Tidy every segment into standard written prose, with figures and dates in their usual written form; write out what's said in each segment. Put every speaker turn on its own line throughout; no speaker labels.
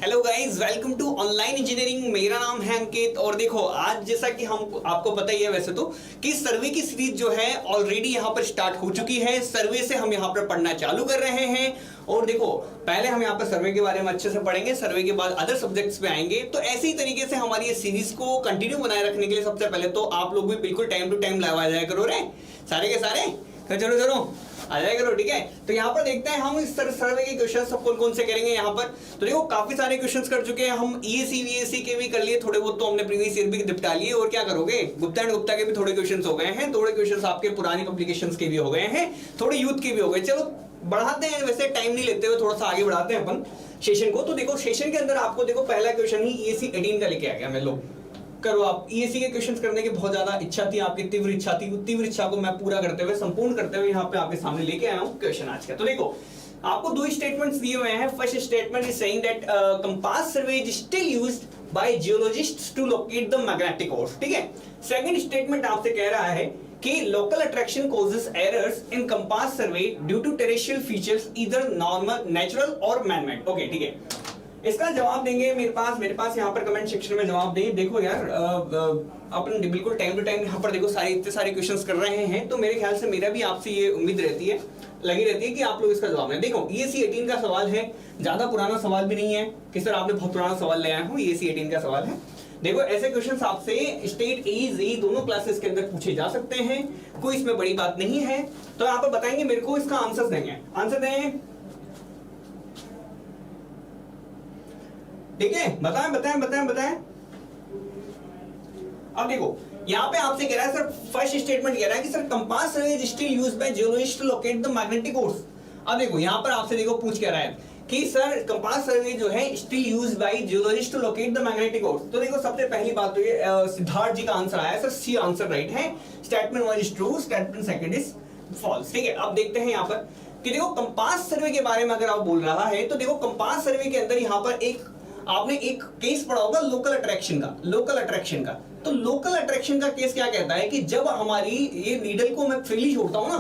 Hello guys, welcome to online engineering. मेरा नाम है अंकित और देखो आज जैसा कि हम आपको पता ही है वैसे तो कि सर्वे की सीरीज जो है ऑलरेडी यहाँ पर स्टार्ट हो चुकी है। सर्वे से हम यहाँ पर पढ़ना चालू कर रहे हैं और देखो पहले हम यहाँ पर सर्वे के बारे में अच्छे से पढ़ेंगे, सर्वे के बाद अदर सब्जेक्ट्स पे आएंगे। तो ऐसे ही तरीके से हमारी ये सीरीज को कंटिन्यू बनाए रखने के लिए सबसे पहले तो आप लोग भी बिल्कुल टाइम टू टाइम लाइव आ जाया करो रे, सारे के सारे चलो चलो आ जाएगा करो, ठीक है। तो यहाँ पर देखते हैं हम इस सर्वे के क्वेश्चन सब कौन से करेंगे यहाँ पर। तो देखो काफी सारे क्वेश्चंस कर चुके हैं हम, ईएसी वीएसी के भी कर लिए थोड़े बहुत, तो हमने प्रीवियस ईयर भी निपटा लिए। और क्या करोगे, गुप्ता एंड गुप्ता के भी थोड़े क्वेश्चंस हो गए हैं, थोड़े क्वेश्चंस आपके पुरानी पब्लिकेशंस के भी हो गए हैं, थोड़े यूथ के भी हो गए। चलो बढ़ाते हैं, वैसे टाइम नहीं लेते हुए थोड़ा सा आगे बढ़ाते हैं अपन सेशन को। तो देखो सेशन के अंदर आपको देखो पहला क्वेश्चन ही ईएसी 18 का लेके आ गया मैं, लो करो आप। ईएसी के क्वेश्चंस करने की बहुत ज्यादा इच्छा थी, आपकी तीव्र इच्छा थी, तीव्र इच्छा को मैं पूरा करते हुए संपूर्ण करते हुए यहाँ पे आपके सामने लेके आया हूँ क्वेश्चन आज का। तो देखो आपको दो स्टेटमेंट्स दिए हुए हैं। First statement is saying that compass survey is still used by geologists to locate the magnetic course, ठीक है। सेकंड स्टेटमेंट आपसे कह रहा है कि local attraction causes errors in compass survey due to terrestrial features either normal natural और man-made. Okay ठीक है, इसका जवाब देंगे मेरे पास यहाँ पर कमेंट सेक्शन में जवाब दें। देखो यार अपन बिल्कुल टाइम टू टाइम यहाँ पर देखो इतने सारे क्वेश्चंस कर रहे हैं, तो मेरे ख्याल से मेरा भी आपसे ये उम्मीद लगी रहती है कि आप लोग इसका जवाब दें। देखो ईएसी 18 का सवाल है, ज्यादा पुराना सवाल भी नहीं है कि सर आपने बहुत पुराना सवाल ले आए हो, ईएसी 18 का सवाल है। देखो ऐसे क्वेश्चंस आपसे स्टेट ए जेईई दोनों क्लासेस के अंदर पूछे जा सकते हैं, कोई इसमें बड़ी बात नहीं है। तो यहाँ पर बताएंगे मेरे को, इसका आंसर देंगे, आंसर दें, ठीक है। बताएं। अब देखो यहाँ पे आपसे कह रहा है सर, फर्स्ट स्टेटमेंट कह रहा है कि sir compass survey is still used by geologists to locate the magnetic course. अब देखो यहाँ पर आपसे देखो पूछ क्या रहा है कि सर कंपास सर्वे जो है still used by geologists to locate the magnetic course. तो देखो सबसे पहली बात तो ये सिद्धार्थ जी का आंसर आया सर, सी आंसर राइट है। Statement 1 is true, statement second is false, ठीक है। अब देखते हैं यहाँ पर कि देखो कंपास सर्वे के बारे में अगर आप बोल रहा है तो देखो कंपास सर्वे के अंदर यहाँ पर आपने एक केस पढ़ा होगा लोकल अट्रैक्शन का। तो लोकल अट्रैक्शन का केस क्या कहता है कि जब हमारी ये नीडल को मैं फ्रीली छोड़ता हूं ना,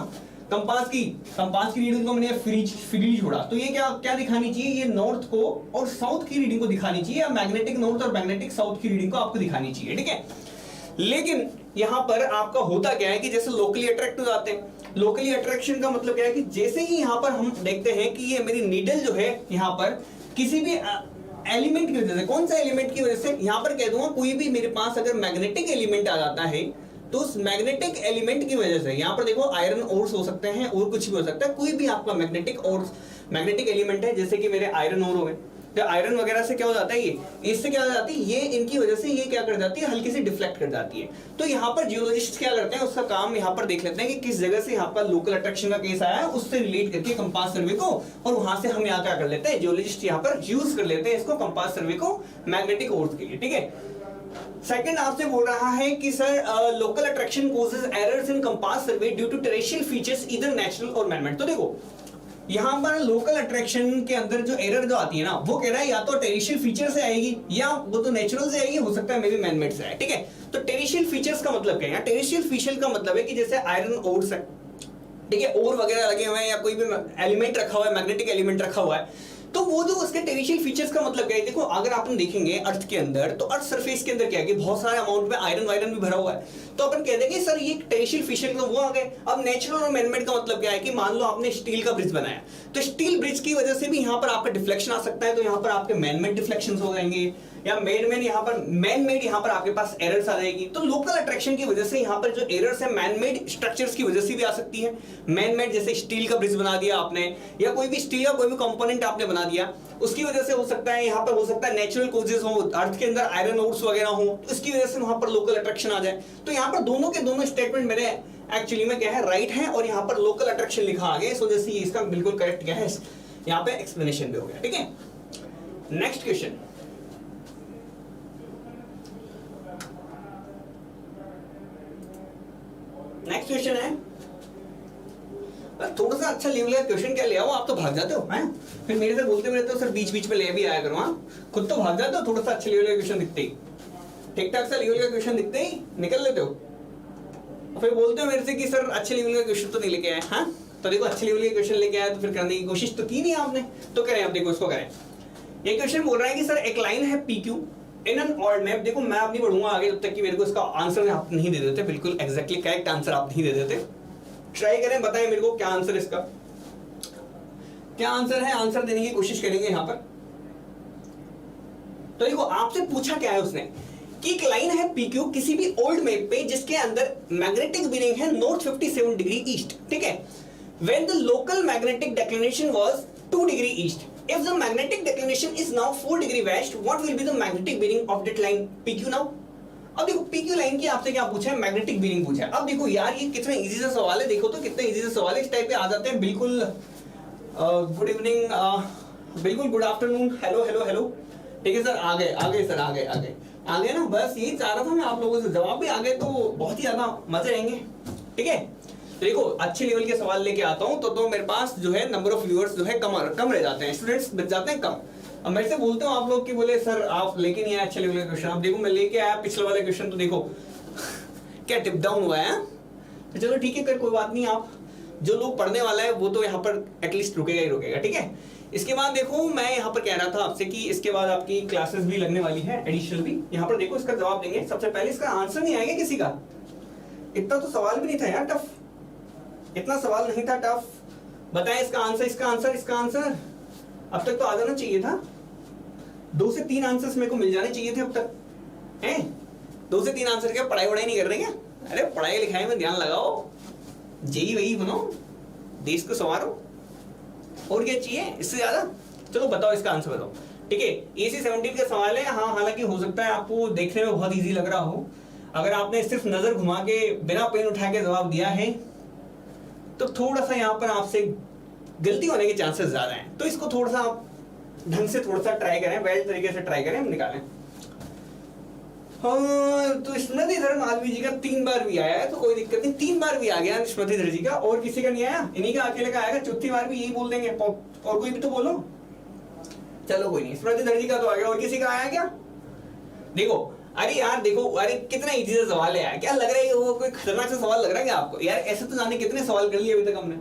कंपास की नीडल को मैंने फ्रीली छोड़ा, तो ये क्या दिखानी चाहिए, ये नॉर्थ को और साउथ की रीडिंग को दिखानी चाहिए, या मैग्नेटिक नॉर्थ और मैग्नेटिक साउथ की रीडिंग को आपको दिखानी चाहिए, ठीक है। लेकिन यहां पर आपका होता क्या है कि जैसे लोकली अट्रैक्ट हो जाते हैं। लोकली अट्रैक्शन का मतलब क्या है कि जैसे ही यहां पर हम देखते हैं कि ये मेरी नीडल जो है यहां पर किसी भी एलिमेंट की वजह से, कौन सा एलिमेंट की वजह से, यहां पर कह दूंगा कोई भी मेरे पास अगर मैग्नेटिक एलिमेंट आ जाता है तो उस मैग्नेटिक एलिमेंट की वजह से, यहां पर देखो आयरन ओर्स हो सकते हैं और कुछ भी हो सकता है, कोई भी आपका मैग्नेटिक एलिमेंट है, जैसे कि मेरे आयरन ओर हो गए, तो आयरन वगैरह से क्या हो जाता है, ये इससे क्या हो जाती है, ये इनकी वजह से ये क्या कर जाती है, हल्की सी डिफ्लेक्ट कर जाती है। तो यहाँ पर जियोलॉजिस्ट क्या करते हैं, उसका काम यहाँ पर देख लेते हैं कि किस जगह से यहाँ पर लोकल अट्रैक्शन का केस आया है, उससे रिलेट करके कंपास सर्वे को, और वहां से हम यहाँ क्या कर लेते हैं, जियोलॉजिस्ट यहाँ पर यूज कर लेते हैं इसको कंपास सर्वे को मैग्नेटिक कोर्स के लिए, ठीक है। सेकंड आपसे बोल रहा है कि sir local attraction causes errors in compass survey due to terrestrial features either natural और मैन-मेड। तो देखो यहां पर लोकल अट्रैक्शन के अंदर जो एरर जो आती है ना, वो कह रहा है या तो टेरेस्ट्रियल फीचर से आएगी या वो तो नेचुरल से आएगी, हो सकता है मे बी मैन-मेड से आए, ठीक है। तो टेरेस्ट्रियल फीचर्स का मतलब क्या है, टेरेस्ट्रियल फीचर का मतलब है कि जैसे आयरन ओर्स है, ठीक है, और वगैरह लगे हुए हैं या कोई भी एलिमेंट रखा हुआ है, मैग्नेटिक एलिमेंट रखा हुआ है, तो वो जो उसके टेरेस्ट्रियल फीचर्स का मतलब क्या है। देखो अगर आप देखेंगे अर्थ के अंदर, तो अर्थ सरफेस के अंदर क्या है कि बहुत सारे अमाउंट में आयरन वायरन भी भरा हुआ है, तो अपन कह देंगे सर ये टेरेस्ट्रियल फीचर तो वो आ गए। अब नेचुरल और मैन-मेड का मतलब क्या है कि मान लो आपने स्टील का ब्रिज बनाया, तो स्टील ब्रिज की वजह से भी यहाँ पर आपका डिफ्लेक्शन आ सकता है, तो यहाँ पर आपके मैन-मेड डिफ्लेक्शंस हो जाएंगे, या मैन-मेड यहाँ पर आपके पास एरर्स आ जाएगी। तो लोकल अट्रैक्शन की वजह से यहाँ पर जो एरर्स है मैन-मेड स्ट्रक्चर्स की वजह से भी आ सकती है। मैन-मेड जैसे स्टील का ब्रिज बना दिया आपने, या कोई भी स्टील का कोई भी कंपोनेंट आपने बना दिया, उसकी वजह से हो सकता है, यहाँ पर हो सकता है नेचुरल कॉजेस हो, अर्थ के अंदर आयरन ओर्स वगैरह हो, तो इसकी वजह से वहां पर लोकल अट्रैक्शन आ जाए। तो यहाँ पर दोनों के दोनों स्टेटमेंट मेरे एक्चुअली में क्या है, राइट है, और यहाँ पर लोकल अट्रैक्शन लिखा आ गया, इस वजह से इसका बिल्कुल करेक्ट क्या है, यहाँ पे एक्सप्लेनेशन भी हो गया, ठीक है। नेक्स्ट क्वेश्चन, है थोड़ा सा अच्छा लेवल का क्वेश्चन क्या ले आओ, आप तो भाग जाते हो हैं, फिर मेरे से बोलते रहते हो सर बीच बीच में ले भी आया करो, हाँ खुद तो भाग जाते हो, थोड़ा सा अच्छे लेवल का क्वेश्चन दिखते ही, ठीक ठाक सा लेवल का क्वेश्चन दिखते ही निकल लेते हो, फिर बोलते हो मेरे से कि सर अच्छे लेवल का क्वेश्चन तो नहीं लेके आए। हाँ तो देखो अच्छे लेवल के क्वेश्चन लेके आए तो फिर करने की कोशिश तो की नहीं आपने, तो करें, अब देखो इसको करें। ये क्वेश्चन बोल रहा है कि सर एक लाइन है PQ in an odd map. देखो मैं अब नहीं बढ़ूंगा आगे जब तक कि मेरे को इसका आंसर आप नहीं दे देते, बिल्कुल एग्जैक्टली करेक्ट आंसर आप नहीं दे देते। ट्राई करें, बताएं मेरे को क्या आंसर इसका, क्या आंसर है, आंसर देने की कोशिश करेंगे यहां पर। तो देखो आपसे पूछा क्या है उसने कि एक लाइन है PQ किसी भी ओल्ड मैप पे जिसके अंदर मैग्नेटिक बीरिंग है नॉर्थ 57 डिग्री ईस्ट, ठीक है। When the local magnetic declination was 2 degree east, if the magnetic declination is now 4 degree west, what will be the magnetic bearing of that line PQ now? अब देखो PQ line की आपसे क्या पूछा है, magnetic bearing पूछा है। अब देखो यार ये कितना इजी सा सवाल है, देखो तो कितना इजी सा सवाल है, इस टाइप पे आ जाते हैं। बिल्कुल गुड इवनिंग, बिल्कुल good afternoon, hello hello hello, ठीक है सर, आ गए सर, आ गए ना, बस यही चाह रहा था मैं आप लोगों से, जवाब भी आ गए तो बहुत ही ज्यादा मजे आएंगे, ठीक है। तो देखो अच्छे लेवल के सवाल लेके आता हूं तो मेरे पास जो है नंबर ऑफ व्यूअर्स जो है कम रह जाते हैं, स्टूडेंट्स बच जाते हैं कम। अब मेरे से बोलते हो आप लोग कि बोले सर आप लेके नहीं आए अच्छे लेवल के क्वेश्चन। अब देखो मैं लेके आया पिछले वाले क्वेश्चन, तो देखो क्या टिप डाउन हुआ है। तो चलो ठीक है, फिर कोई बात नहीं, आप जो लोग पढ़ने वाला है वो तो यहाँ पर एटलीस्ट रुकेगा ही रुकेगा, ठीक है। इसके बाद देखो मैं यहाँ पर कह रहा था आपसे कि इसके बाद आपकी क्लासेस भी लगने वाली है, एडिशनल भी। यहाँ पर देखो इसका जवाब देंगे। सबसे पहले इसका आंसर नहीं आएगा किसी का, इतना तो सवाल भी नहीं था यार टफ, इतना सवाल नहीं था टफ। बताएं इसका आंसर अब तक तो आ जाना चाहिए था, 2 से 3 आंसर्स मेरे को मिल जाने चाहिए थे अब तक, हैं 2 से 3 आंसर। क्या पढ़ाई वढ़ाई नहीं कर रहे क्या? अरे पढ़ाई लिखाई में ध्यान लगाओ, जेई वही बनो, देश को संवारो, और क्या चाहिए इससे ज्यादा। चलो बताओ इसका आंसर बताओ, ठीक है। AC 17 का सवाल है। हाँ हालांकि हो सकता है आपको देखने में बहुत इजी लग रहा हो, अगर आपने सिर्फ नजर घुमा के बिना पेन उठा के जवाब दिया है तो थोड़ा सा यहाँ पर आपसे गलती होने के चांसेस ज्यादा हैं। तो इसको थोड़ा सा आप ढंग से थोड़ा सा ट्राई करें, वेल तरीके से ट्राई करें, हम निकालें। हाँ तो स्मृतिधर मालवीय जी का 3 बार भी आया है तो कोई दिक्कत नहीं, 3 बार भी आ गया स्मृतिधर जी का, और किसी का नहीं आया, इन्हीं का अकेले का आएगा। चौथी बार भी यही बोल देंगे, और कोई भी तो बोलो। चलो कोई नहीं, स्मृतिधर जी का तो आ गया, और किसी का आया क्या? देखो अरे यार देखो, अरे कितना इजी सा सवाल है यार, क्या लग रहा है वो कोई खतरनाक सा सवाल लग रहा है क्या आपको? यार ऐसे तो जाने कितने सवाल कर लिए अभी तक हमने,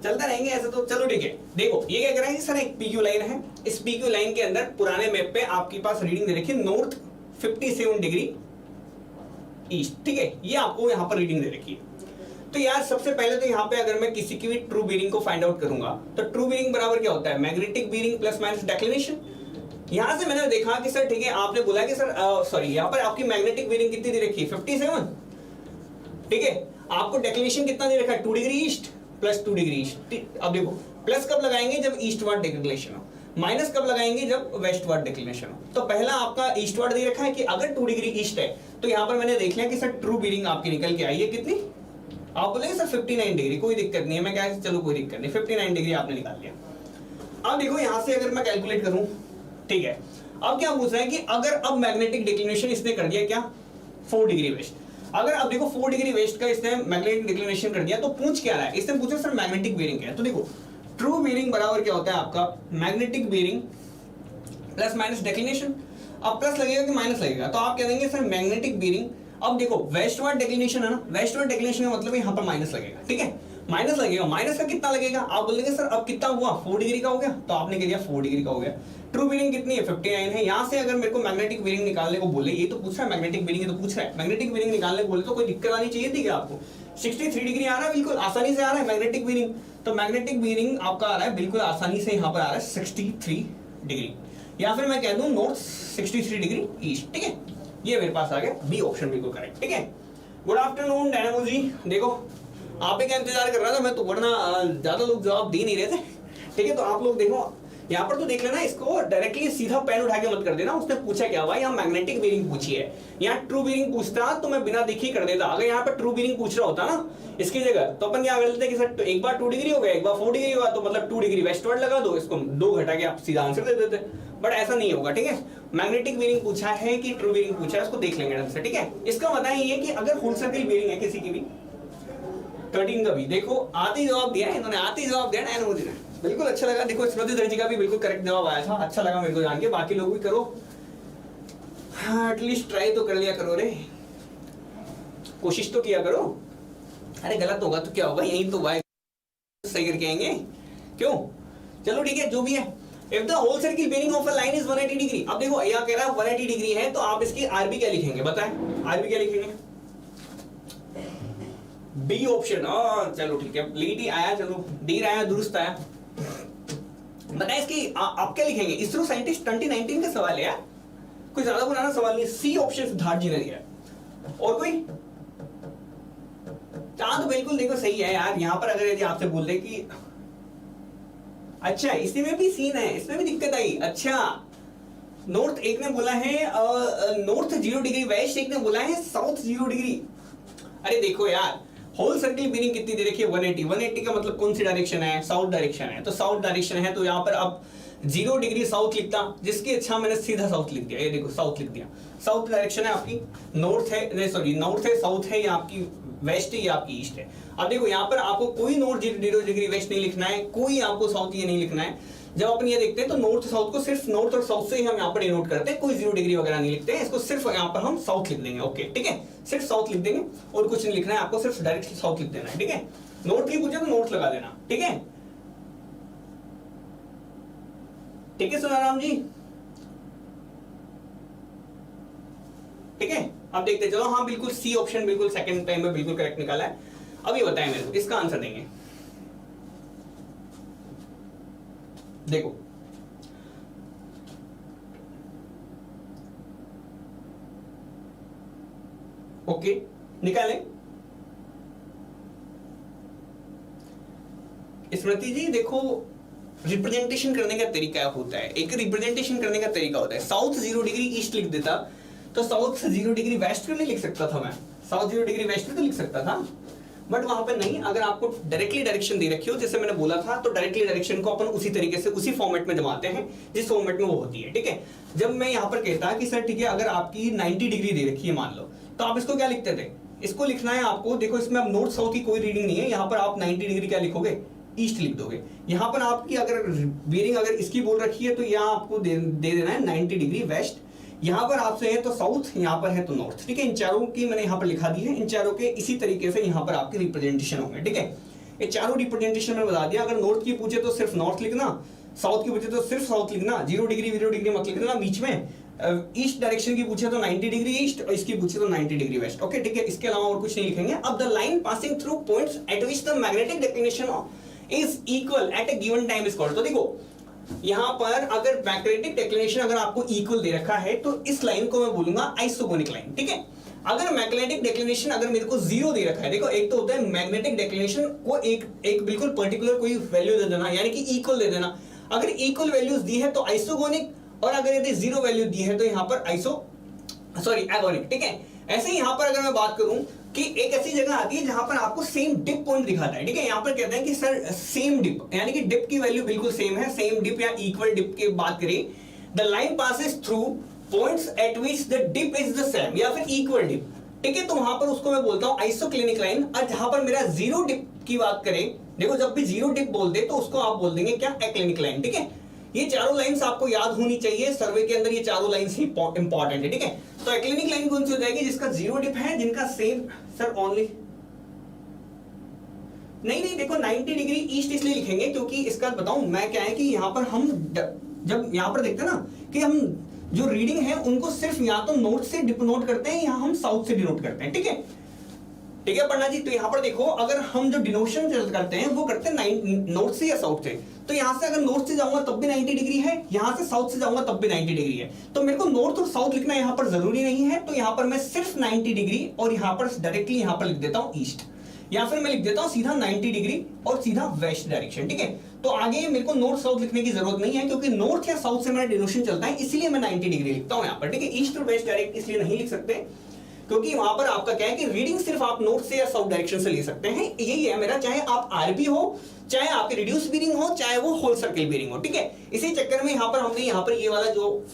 चलता रहेंगे ऐसे तो। चलो ठीक है, देखो ये क्या कह रहा है सर, एक PQ लाइन है, इस PQ लाइन के अंदर पुराने मैप पे आपके पास रीडिंग दे रखी है नॉर्थ 57 डिग्री ईस्ट, ठीक है, ये आपको यहाँ पर रीडिंग दे रखी है। तो यार सबसे पहले तो यहाँ पे अगर मैं किसी की भी ट्रू बीरिंग को फाइंड आउट करूंगा तो ट्रू बीरिंग बराबर क्या होता है, magnetic bearing plus minus declination. यहां से मैंने देखा कि सर ठीक है, आपने बोला कि सर सॉरी यहाँ पर आपकी मैग्नेटिक बीरिंग कितनी दे रखी है 57, ठीक है। आपको डेक्लिनेशन कितना दे रखा है 2 degree east plus 2 degree east. अब देखो प्लस कब लगाएंगे, जब ईस्टवर्ड डेक्लिनेशन हो, माइनस कब लगाएंगे, जब वेस्टवर्ड डिक्लिनेशन हो। तो पहला आपका ईस्टवर्ड दे रखा है कि अगर 2 डिग्री ईस्ट है तो यहाँ पर मैंने देख लिया कि सर ट्रू बीरिंग आपकी निकल के आई है कितनी, आप बोलेंगे सर 59 डिग्री, कोई दिक्कत नहीं है, मैं क्या चलो कोई दिक्कत नहीं, 59 डिग्री आपने निकाल लिया। अब देखो यहाँ से अगर मैं कैलकुलेट करूं, ठीक है, अब क्या पूछ रहा है कि अगर अब मैग्नेटिक डिक्लिनेशन इसने कर दिया क्या 4 डिग्री वेस्ट, अगर अब देखो 4 डिग्री वेस्ट का इसने मैग्नेटिक डिक्लिनेशन कर दिया तो पूछ क्या रहा है, इसने पूछा सर मैग्नेटिक बीरिंग क्या है। तो देखो ट्रू बीरिंग बराबर क्या होता है आपका magnetic bearing plus minus declination. अब प्लस लगेगा कि माइनस लगेगा, तो आप कह देंगे सर मैग्नेटिक बीरिंग। अब देखो वेस्टवर्ड डेक्लिनेशन है ना, वेस्टवर्ड डेक्लिनेशन का मतलब यहाँ पर माइनस लगेगा, ठीक है, माइनस लगेगा। माइनस का कितना लगेगा, आप बोलेंगे सर अब कितना हुआ 4 डिग्री का हो गया, तो आपने कह दिया 4 डिग्री का हो गया। ट्रू बीरिंग कितनी है 59 है। यहाँ से अगर मेरे को मैग्नेटिक बीरिंग निकालने को बोले, ये तो पूछ रहा है मैग्नेटिक बीरिंग, तो पूछ रहा है मैग्नेटिक बीरिंग निकालने को बोले तो कोई दिक्कत आनी चाहिए थी क्या आपको। 63 डिग्री आ रहा है, बिल्कुल आसानी से आ रहा है मैग्नेटिक बीरिंग। तो मैग्नेटिक बीरिंग आपका आ रहा है बिल्कुल आसानी से, यहाँ पर आ रहा है 63 डिग्री, या फिर मैं कह दूं नॉर्थ 63 डिग्री ईस्ट, ठीक है, ये मेरे पास आ गया बी ऑप्शन बिल्कुल करेक्ट, ठीक है। गुड आफ्टरनून डायनामो जी, देखो आप ही का इंतजार कर रहा था मैं तो, वरना ज्यादा लोग जवाब दे नहीं रहे थे, ठीक है। तो आप लोग देखो यहाँ पर तो देख लेना, इसको डायरेक्टली सीधा पेन उठा के मत कर देना। उसने पूछा क्या हुआ, यहाँ मैग्नेटिक बीरिंग पूछी है, यहाँ ट्रू बीरिंग पूछता तो मैं बिना देखे कर देता। अगर यहाँ पर ट्रू बीरिंग पूछ रहा होता ना इसकी जगह, तो अपन क्या कर लेते कि सर एक बार 2 डिग्री हो गया, एक बार 4 डिग्री हुआ, तो मतलब 2 डिग्री वेस्टवर्ड लगा दो, इसको 2 घटा के आप सीधा आंसर दे देते। बट ऐसा नहीं होगा, ठीक है। मैग्नेटिक बीरिंग पूछा है कि ट्रू बीरिंग पूछा है, उसको देख लेंगे ढंग से, ठीक है। इसका मतलब ये कि अगर होल सर्कल बीरिंग है किसी की भी 13 का भी, देखो आते ही जवाब दिया है इन्होंने, आते ही जवाब दिया डायनामो जी ने, बिल्कुल अच्छा लगा। देखो स्मृतिधर जी का भी बिल्कुल करेक्ट जवाब आया था, अच्छा लगा मेरे को जान के। बाकी लोग भी करो, हाँ एटलीस्ट ट्राई तो कर लिया करो रे, कोशिश तो किया करो। अरे गलत होगा तो क्या होगा, यही तो वाई सही करके आएंगे, क्यों। चलो ठीक है, जो भी है if the whole circle bearing of a line is 180 degree, अब देखो यहाँ कह रहा है 180 डिग्री है, तो आप इसकी आरबी क्या लिखेंगे बताएं, आरबी क्या लिखेंगे? B option. चलो ठीक है, लेट ही आया, चलो देर आया दुरुस्त आया। बताएं इसकी आप क्या लिखेंगे? इसरो साइंटिस्ट 2019 का सवाल है यार, कोई ज्यादा पुराना सवाल नहीं। सी ऑप्शन सिद्धार्थ जी ने दिया है। और कोई? तो बिल्कुल देखो सही है यार। यहां पर अगर यदि आपसे बोल दे कि अच्छा इसमें भी सीन है, इसमें भी दिक्कत आई। अच्छा नॉर्थ एक ने बोला है नॉर्थ 0 डिग्री, वेस्ट एक ने बोला है साउथ 0 डिग्री। अरे देखो यार, होल सर्किल बेरिंग कितनी दे रखी है? 180। 180 का मतलब कौन सी डायरेक्शन है? साउथ डायरेक्शन है। तो साउथ डायरेक्शन है, तो यहाँ पर अब 0 डिग्री साउथ लिखता, जिसकी अच्छा मैंने सीधा साउथ लिख दिया। ये देखो साउथ लिख दिया। साउथ डायरेक्शन है आपकी, नॉर्थ है, सॉरी नॉर्थ है, साउथ है, या आपकी वेस्ट है, या आपकी ईस्ट है। अब देखो यहाँ पर आपको कोई नॉर्थ 0 डिग्री वेस्ट नहीं लिखना है, कोई आपको साउथ ये नहीं लिखना है। जब अपन ये देखते हैं तो नॉर्थ साउथ को सिर्फ नॉर्थ और साउथ से ही हम यहाँ पर डिनोट करते हैं, कोई 0 डिग्री वगैरह नहीं लिखते हैं। इसको सिर्फ यहाँ पर हम साउथ लिख देंगे। ओके ठीक है, सिर्फ साउथ लिख देंगे और कुछ नहीं लिखना है आपको, सिर्फ डायरेक्ट साउथ लिख देना है। ठीक है, नॉर्थ की पूछे तो नॉर्थ लगा देना। ठीक है, ठीक है सुनाराम जी, ठीक है। अब देखते चलो, हाँ बिल्कुल सी ऑप्शन बिल्कुल सेकंड टाइम में बिल्कुल करेक्ट निकाला है। अब ये बताएं मेरे को, इसका आंसर देंगे। देखो ओके निकालें। स्मृति जी देखो, रिप्रेजेंटेशन करने का तरीका होता है, एक रिप्रेजेंटेशन करने का तरीका होता है। साउथ 0 डिग्री ईस्ट लिख देता तो साउथ 0 डिग्री वेस्ट क्यों नहीं लिख सकता था मैं? साउथ 0 डिग्री वेस्ट तो लिख सकता था, बट वहां पे नहीं। अगर आपको डायरेक्टली डायरेक्शन दे रखी हो, जैसे मैंने बोला था, तो डायरेक्टली डायरेक्शन को अपन उसी तरीके से उसी फॉर्मेट में जमाते हैं जिस फॉर्मेट में वो होती है। ठीक है, जब मैं यहाँ पर कहता कि सर ठीक है अगर आपकी 90 डिग्री दे रखी है मान लो, तो आप इसको क्या लिखते थे? इसको लिखना है आपको, देखो इसमें अब नॉर्थ साउथ की कोई रीडिंग नहीं है, यहाँ पर आप 90 डिग्री क्या लिखोगे? ईस्ट लिख दोगे। यहाँ पर आपकी अगर बेरिंग अगर इसकी बोल रखी है तो यहाँ आपको दे देना है 90 डिग्री वेस्ट। यहाँ पर आपसे है तो साउथ, यहाँ पर है तो नॉर्थ। ठीक है, इन चारों की मैंने यहाँ पर लिखा दी है। इन चारों के इसी तरीके से यहाँ पर आपके रिप्रेजेंटेशन होंगे। ठीक है, ये चारों रिप्रेजेंटेशन मैंने बता दिया। अगर नॉर्थ की पूछे तो सिर्फ नॉर्थ लिखना, साउथ की पूछे तो सिर्फ साउथ लिखना, 0 डिग्री 0 डिग्री मत लिखना बीच में। ईस्ट डायरेक्शन की पूछे तो 90 डिग्री ईस्ट, और इसकी पूछे तो 90 डिग्री वेस्ट। ओके ठीक है, इसके अलावा और कुछ नहीं लिखेंगे। अब the line passing through points at which the magnetic declination is equal at a given time is called. तो देखो यहां पर अगर मैग्नेटिक डिक्लिनेशन अगर आपको इक्वल दे रखा है तो इस लाइन को मैं बोलूंगा आइसोगोनिक लाइन। ठीक है, अगर मैग्नेटिक डिक्लिनेशन अगर मेरे को 0 दे रखा है, देखो एक तो होता है मैग्नेटिक डिक्लिनेशन को एक बिल्कुल पर्टिकुलर कोई वैल्यू दे देना, यानी कि इक्वल दे देना। अगर इक्वल वैल्यूज दी है तो आइसोगोनिक, और अगर यदि 0 वैल्यू दी है तो यहाँ पर एगोनिक। ठीक है, ऐसे ही यहाँ पर अगर मैं बात करूं कि एक ऐसी जगह आती है जहां पर आपको सेम डिप पॉइंट दिखाता है। ठीक है, यहाँ पर कहते हैं कि सर सेम डिप, यानी कि डिप की वैल्यू बिल्कुल सेम है, सेम डिप या इक्वल डिप की बात करें, the line passes through points at which the dip is the same, या फिर इक्वल डिप। ठीक है, तो वहां पर उसको मैं बोलता हूं आइसोक्लिनिक लाइन। और जहां पर मेरा 0 डिप की बात करें, देखो जब भी 0 डिप बोल दे तो उसको आप बोल देंगे क्या? एक्लिनिक लाइन। ठीक है, ये चारों लाइंस आपको याद होनी चाहिए, सर्वे के अंदर ये चारों लाइंस ही इंपॉर्टेंट है। ठीक है, तो एक्लिनिक लाइन कौन सी हो जाएगी? जिसका 0 डिप है, जिनका सेम सर ओनली नहीं देखो 90 डिग्री ईस्ट इसलिए लिखेंगे क्योंकि इसका बताऊं मैं क्या है कि यहां पर हम जब यहां पर देखते हैं ना कि हम जो रीडिंग है उनको सिर्फ या तो नॉर्थ से डिनोट करते हैं या हम साउथ से डिनोट करते हैं। ठीक है, ठीक है पन्ना जी, तो यहाँ पर देखो अगर हम जो डिनोशन करते हैं वो करते हैं नॉर्थ से या साउथ से। तो यहाँ से अगर नॉर्थ से जाऊंगा तब भी 90 डिग्री है, यहाँ से साउथ से जाऊंगा तब भी 90 डिग्री है। तो मेरे को नॉर्थ और साउथ लिखना यहाँ पर जरूरी नहीं है, तो यहाँ पर मैं सिर्फ 90 डिग्री और यहाँ पर डायरेक्टली यहाँ पर लिख देता हूँ ईस्ट, या फिर मैं लिख देता हूँ सीधा 90 डिग्री और सीधा वेस्ट डायरेक्शन। ठीक है, तो आगे मेरे को नॉर्थ साउथ लिखने की जरूरत नहीं है क्योंकि नॉर्थ या साउथ से मेरा डिनोशन चलता है, इसलिए मैं 90 डिग्री लिखता हूँ यहाँ पर। ठीक है, ईस्ट और वेस्ट डायरेक्ट इसलिए नहीं लिख सकते क्योंकि वहां पर आपका क्या है कि रीडिंग सिर्फ आप नॉर्थ से या साउथ डायरेक्शन से ले सकते हैं। यही है मेरा, चाहे आप आरबी हो, चाहे आपके रिड्यूस बीरिंग हो, चाहे वो होल सर्किल बीरिंग हो। ठीक है, इसी चक्कर में यहाँ पर हमने यहाँ पर ये वाला जो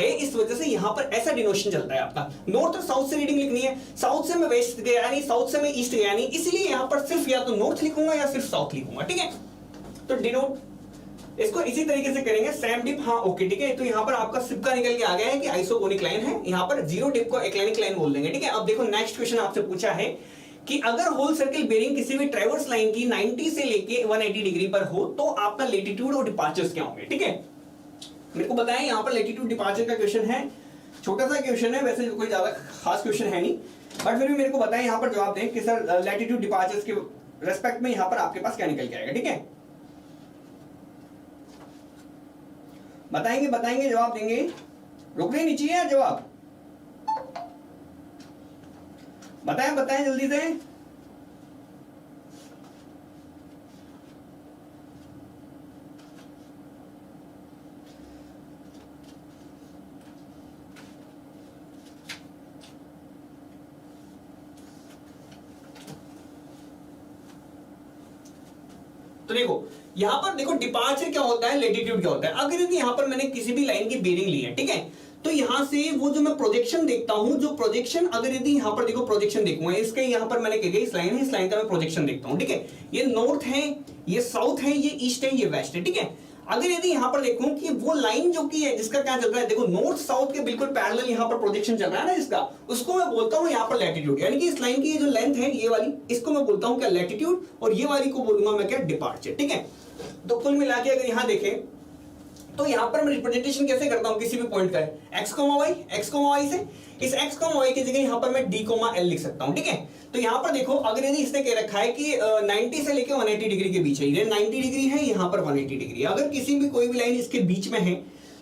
है, इस वजह से यहाँ पर ऐसा डिनोशन चलता है आपका। नॉर्थ और साउथ से रीडिंग लिखनी है, साउथ से मैं वेस्ट गया नहीं, साउथ से मैं ईस्ट गया नहीं, इसलिए यहाँ पर सिर्फ या तो नॉर्थ लिखूंगा या सिर्फ साउथ लिखूंगा। ठीक है, तो डिनोट इसको इसी तरीके से करेंगे, सेम डिप। हाँ ओके ठीक है, तो यहाँ पर आपका सिक्का निकल के आ गया है कि आइसोगोनिक लाइन है, यहाँ पर 0 डिप को एक्लिनिक लाइन बोल देंगे। ठीक है, अब देखो नेक्स्ट क्वेश्चन आपसे पूछा है कि अगर होल सर्किल बेरिंग किसी भी ट्रैवर्स लाइन की 90 से लेके 180 डिग्री पर हो तो आपका लेटीट्यूड और डिपार्चर्स क्या होंगे। ठीक है, मेरे को बताएं यहाँ पर लैटिट्यूड डिपार्चर का क्वेश्चन है, छोटा सा क्वेश्चन है, वैसे कोई ज्यादा खास क्वेश्चन है नहीं, बट फिर भी मेरे को बताएं यहाँ पर जवाब दें कि सर लैटिट्यूड डिपार्चर्स के रेस्पेक्ट में यहाँ पर आपके पास क्या निकल के आएगा। ठीक है, बताएंगे बताएंगे जवाब देंगे, रुक रही नहीं चाहिए जवाब, बताएं बताएं जल्दी से। तो देखो यहां पर देखो डिपार्चर क्या होता है, लैटिट्यूड क्या होता है। अगर यदि यहां पर मैंने किसी भी लाइन की बेरिंग ली है, ठीक है, तो यहां से वो जो मैं प्रोजेक्शन देखता हूं, जो प्रोजेक्शन अगर यदि यहां पर देखो प्रोजेक्शन देखूंगा, इसके यहां पर मैंने कह इस लाइन है, इस लाइन का मैं प्रोजेक्शन देखता हूं। ठीक है, ये नॉर्थ है, ये साउथ है, ये ईस्ट है, ये वेस्ट है। ठीक है, अगर यदि यहां पर देखूं कि वो लाइन जो की है जिसका क्या चल रहा है, देखो नॉर्थ साउथ के बिल्कुल पैरेलल यहां पर प्रोजेक्शन चल रहा है ना जिसका, उसको मैं बोलता हूं यहां पर लैटिट्यूड, यानी कि इस लाइन की जो लेंथ है ये वाली, इसको मैं बोलता हूं क्या लैटिट्यूड, और ये वाली को बोलूंगा मैं क्या डिपार्चर। ठीक है, तो कुल मिला के अगर यहां देखें तो यहां पर मैं रिप्रेजेंटेशन कैसे करता हूं किसी भी पॉइंट का, x, y से इस x, y की जगह यहां पर मैं d, l लिख सकता हूं। ठीक है, तो यहां पर देखो अगर यदि इसने कह रखा है कि 90 से लेकर 180 डिग्री के बीच है, ये 90 डिग्री है, यहां पर 180 डिग्री, अगर किसी भी कोई भी लाइन इसके बीच में है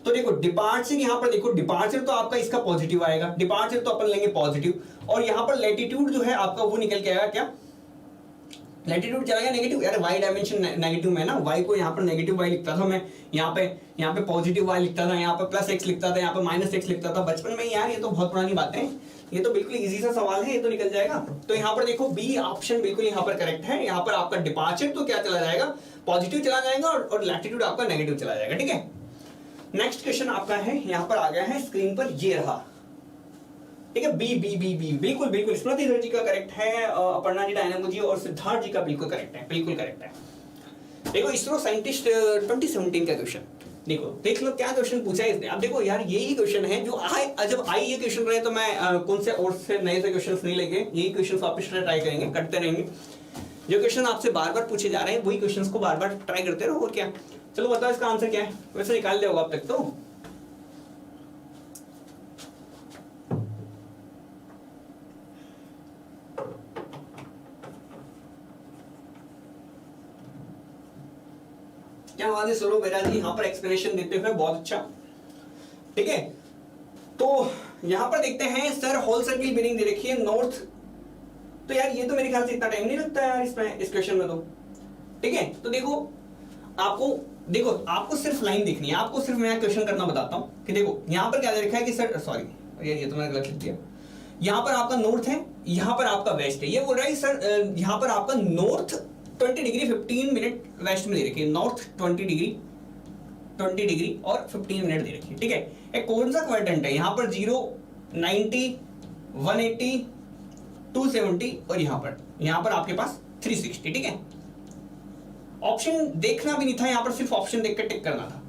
तो देखो डिपार्चर, यहां पर देखो डिपार्चर तो आपका इसका पॉजिटिव आएगा, डिपार्चर तो अपन लेंगे पॉजिटिव, और यहां पर लैटिट्यूड जो है आपका वो निकल के आएगा क्या, लैटिट्यूड चला गया नेगेटिव, यार y डायमेंशन नेगेटिव में ना, y को यहाँ पर नेगेटिव y लिखता था मैं, यहाँ पे पॉजिटिव y लिखता था, यहाँ पे प्लस x लिखता था, यहाँ पे माइनस x लिखता था बचपन में। यार ये तो बहुत पुरानी बातें हैं, ये तो बिल्कुल इजी सा सवाल है, ये तो निकल जाएगा। तो यहाँ पर देखो बी ऑप्शन बिल्कुल यहाँ पर करेक्ट है, यहाँ पर आपका डिपार्चर तो क्या चला जाएगा, पॉजिटिव चला जाएगा, और लैटिट्यूड आपका नेगेटिव चला जाएगा। ठीक है, नेक्स्ट क्वेश्चन आपका है, यहाँ पर आ गया है स्क्रीन पर, ये रहा। ठीक है, बी बी बी बी बिल्कुल बिल्कुल स्मृति सर जी का करेक्ट है, अपर्णा जी, डायनामो जी और सिद्धार्थ जी का बिल्कुल करेक्ट है, बिल्कुल करेक्ट है। देखो इसरो साइंटिस्ट 2017 का क्वेश्चन देखो, देख लो क्या क्वेश्चन पूछा है इसने। अब देखो यार यही क्वेश्चन है जो जब आई ये क्वेश्चन रहे तो मैं कौन से और से नए से क्वेश्चन नहीं लेके यही क्वेश्चन वापस ट्राई करेंगे, करते रहेंगे। जो क्वेश्चन आपसे बार बार पूछे जा रहे हैं वही क्वेश्चन को बार बार ट्राई करते रहो, और क्या। चलो बताओ इसका आंसर क्या है, वैसे निकाल लिया होगा अब तक तो। क्या बात है सोलो बेरा जी, यहाँ पर एक्सप्लेनेशन देते हुए बहुत अच्छा। ठीक है, तो यहां पर देखते हैं सर होल सर्किल बेरिंग दे रखी है नॉर्थ, तो यार ये तो मेरे ख्याल से इतना टाइम नहीं लगता यार इसमें, इस क्वेश्चन में तो। ठीक है, तो देखो आपको सिर्फ लाइन देखनी है, आपको सिर्फ मैं क्वेश्चन करना बताता हूं कि देखो यहां पर क्या दे रखा है कि सर सॉरी ये तो मैंने गलत लिख दिया, यहां पर आपका नॉर्थ है, यहां पर आपका वेस्ट है। ये बोल रहा है सर यहां पर आपका नॉर्थ 20 डिग्री 15 मिनट वेस्ट में दे रखी है, नॉर्थ 20 डिग्री और 15 मिनट दे रखी है। ठीक है, एक कौन सा क्वाड्रेंट है, यहाँ पर 0, 90, 180, 270 और यहाँ पर आपके पास 360। ठीक है, ऑप्शन देखना भी नहीं था, यहाँ पर सिर्फ ऑप्शन देख कर टिक करना था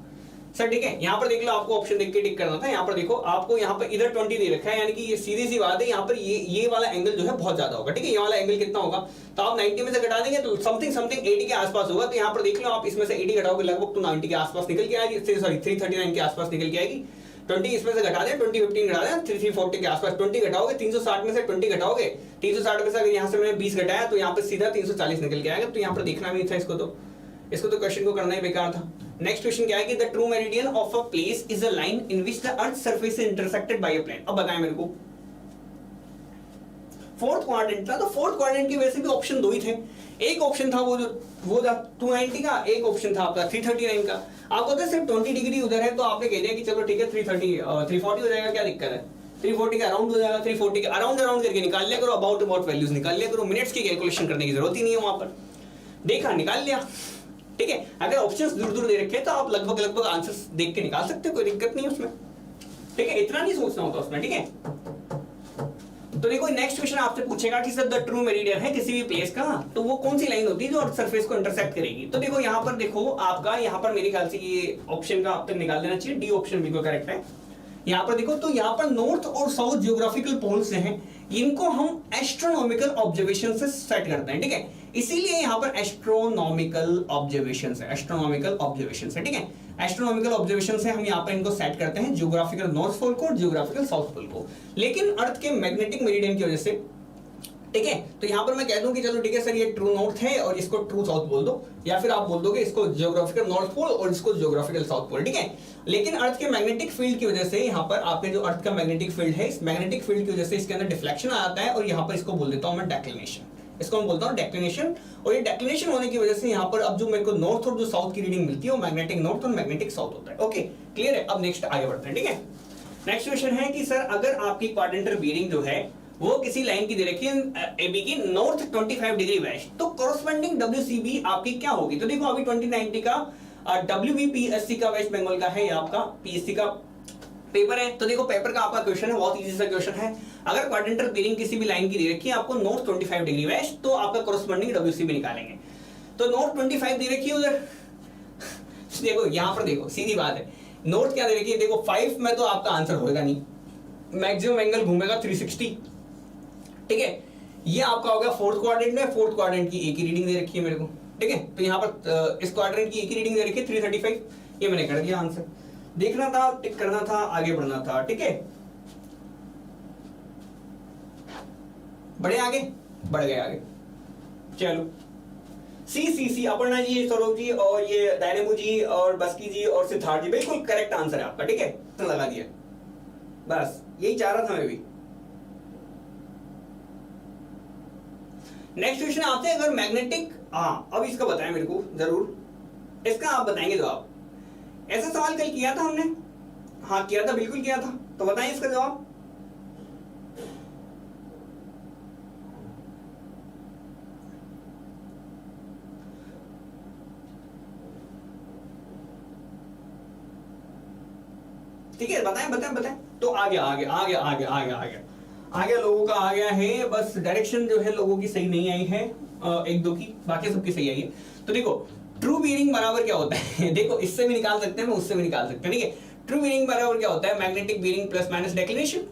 सर। ठीक है, यहाँ पर देख लो, आपको ऑप्शन देख के टिक करना था। यहाँ पर देखो आपको यहाँ पर इधर 20 दे रखा है, यानी कि ये सीधी सी बात है, यहाँ पर ये वाला एंगल जो है बहुत ज्यादा होगा। ठीक है, ये वाला एंगल कितना होगा, तो आप 90 में से घटा देंगे तो समथिंग 80 के आसपास होगा। तो यहाँ पर देख लो आप इसमें से 80 घटाओगे लगभग तो 90 के आसपास निकल के आएगी, सॉरी 339 के आसपास निकल के आएगी। 20 इसमें से घटा दें, 20 15 घटा दें, 340 के आसपास। 20 घटाओगे 360 में से 20 घटाओगे, 360 में से अगर यहाँ से मैंने 20 घटाया तो यहाँ पर सीधा 340 निकल के आएगा। तो यहाँ पर देखना भी नहीं था इसको तो क्वेश्चन को करना ही बेकार था। नेक्स्ट क्वेश्चन क्या है कि the true meridian of a place is a line in which the earth surface is intersected by a plane. अब बताएं मेरे को, फोर्थ क्वाड्रेंट था, तो फोर्थ क्वाड्रेंट की वैसे भी ऑप्शन दो ही थे। एक ऑप्शन था वो था 290 का, एक ऑप्शन था आपका 339 का। आपको तो सिर्फ 20 डिग्री उधर है तो आपने कह दिया कि चलो ठीक है 340 हो जाएगा, क्या दिक्कत है, 340 का अराउंड हो जाएगा, 340 के अराउंड करके निकाल लिया करो, अबाउट वैल्यूज निकाल लिया करो, मिनट्स की कैलकुलेशन करने की जरूरत ही नहीं है वहां पर। देखा, निकाल लिया। ठीक है, अगर ऑप्शंस दूर दे रखे तो आप लगभग आंसर्स देख के निकाल सकते हो, कोई दिक्कत नहीं है उसमें। ठीक है, इतना नहीं सोचना होता उसमें। ठीक है, तो देखो नेक्स्ट क्वेश्चन आपसे पूछेगा कि सर द ट्रू मेरिडियन है किसी भी प्लेस का, तो वो कौन सी लाइन होती है जो अर्थ सरफेस को इंटरसेक्ट करेगी। तो देखो यहाँ पर देखो आपका, यहाँ पर मेरे ख्याल से ये ऑप्शन का आप तक निकाल लेना चाहिए, डी ऑप्शन बिल्कुल करेक्ट है। यहाँ पर देखो, तो यहाँ पर नॉर्थ और साउथ जियोग्राफिकल पोल्स हैं, इनको हम एस्ट्रोनॉमिकल ऑब्जर्वेशन से सेट करते हैं। ठीक है, इसीलिए यहाँ पर एस्ट्रोनॉमिकल ऑब्जर्वेशन है, ठीक है। एस्ट्रोनॉमिकल ऑब्जर्वेशन से हम यहाँ पर इनको सेट करते हैं, जियोग्राफिकल नॉर्थ पोल को और जियोग्राफिकल साउथ पोल को। लेकिन अर्थ के मैग्नेटिक मेरिडियन की वजह से, ठीक है, तो यहाँ पर मैं कह दूं कि चलो ठीक है सर ये ट्रू नॉर्थ है और इसको ट्रू साउथ बोल दो, या फिर आप बोल दोगे इसको जियोग्राफिकल नॉर्थ पोल और इसको जियोग्राफिकल साउथ पोल, ठीक है। लेकिन अर्थ के मैग्नेटिक फील्ड की वजह से यहाँ पर आपके जो अर्थ का मैग्नेटिक फील्ड है, इस मैग्नेटिक फील्ड की वजह से इसके अंदर डिफ्लेक्शन आ जाता है और यहाँ पर इसको बोल देता हूँ मैं डेक्लिनेशन, इसको मैं बोलता हूँ डेक्लिनेशन। और ये डेक्लिनेशन होने की वजह से यहाँ पर अब जो मेरे को नॉर्थ और जो साउथ की रीडिंग मिलती है वो मैग्नेटिक नॉर्थ और मैग्नेटिक साउथ होता है। ओके क्लियर है। अब नेक्स्ट आगे बढ़ते हैं, ठीक है। नेक्स्ट क्वेश्चन है कि सर अगर आपकी क्वाड्रेंटल बीयरिंग जो है वो किसी लाइन की दे रखी है AB की नॉर्थ 25 डिग्री वेस्ट, तो कॉरस्पॉन्डिंग WCB आपकी क्या होगी। तो देखो अभी 2090 का WBPSC का वेस्ट बंगाल का है, ये आपका PSC का पेपर है। तो देखो पेपर का आपका क्वेश्चन है, बहुत इजी सा क्वेश्चन है। अगर क्वाड्रेंटल बीयरिंग किसी भी लाइन की दे रखी है आपको नॉर्थ 25 डिग्री वेस्ट, तो आपका कॉरस्पॉन्डिंग WCB निकालेंगे। तो नॉर्थ 25 दे रखी है उधर, देखो यहाँ पर देखो सीधी बात है, नॉर्थ क्या दे रखी है, देखो 5 में तो आपका आंसर होगा नहीं, मैक्सिमम एंगल घूमेगा 360, ठीक है। ये आपका होगा फोर्थ क्वाड्रेंट में, फोर्थ क्वाड्रेंट की एक ही रीडिंग दे रखी है मेरे को, ठीक है। तो यहाँ पर इस क्वाड्रेंट की एक ही रीडिंग दे रखी है 335, ये मैंने कर दिया आंसर। देखना था, टिक करना था, आगे बढ़ना था, ठीक है। बढ़े आगे, बढ़ गए आगे, चलो। सी अपर्णा जी, सौरभ जी और ये डायनेमो जी और बस्की जी और सिद्धार्थ जी, बिल्कुल करेक्ट आंसर है आपका, ठीक है। तो लगा दिया, बस यही चाह रहा था मैं भी। नेक्स्ट क्वेश्चन आपसे, अगर मैग्नेटिक, हाँ अब इसका बताएं मेरे को जरूर, इसका आप बताएंगे जवाब। ऐसा सवाल कल किया था हमने, हाँ किया था, बिल्कुल किया था, तो बताएं इसका जवाब। ठीक है बताएं बताएं बताएं। तो आ गया आ गया आ गया आ गया आ गया आ गया आ गया, लोगों का आ गया है, बस डायरेक्शन जो है लोगों की सही नहीं आई है, एक दो की, बाकी सबकी सही आई है। तो देखो ट्रू बीयरिंग बराबर क्या होता है देखो इससे भी निकाल सकते हैं, मैं उससे भी निकाल सकते हैं, ठीक है। ट्रू बीयरिंग बराबर क्या होता है, magnetic bearing plus minus declination.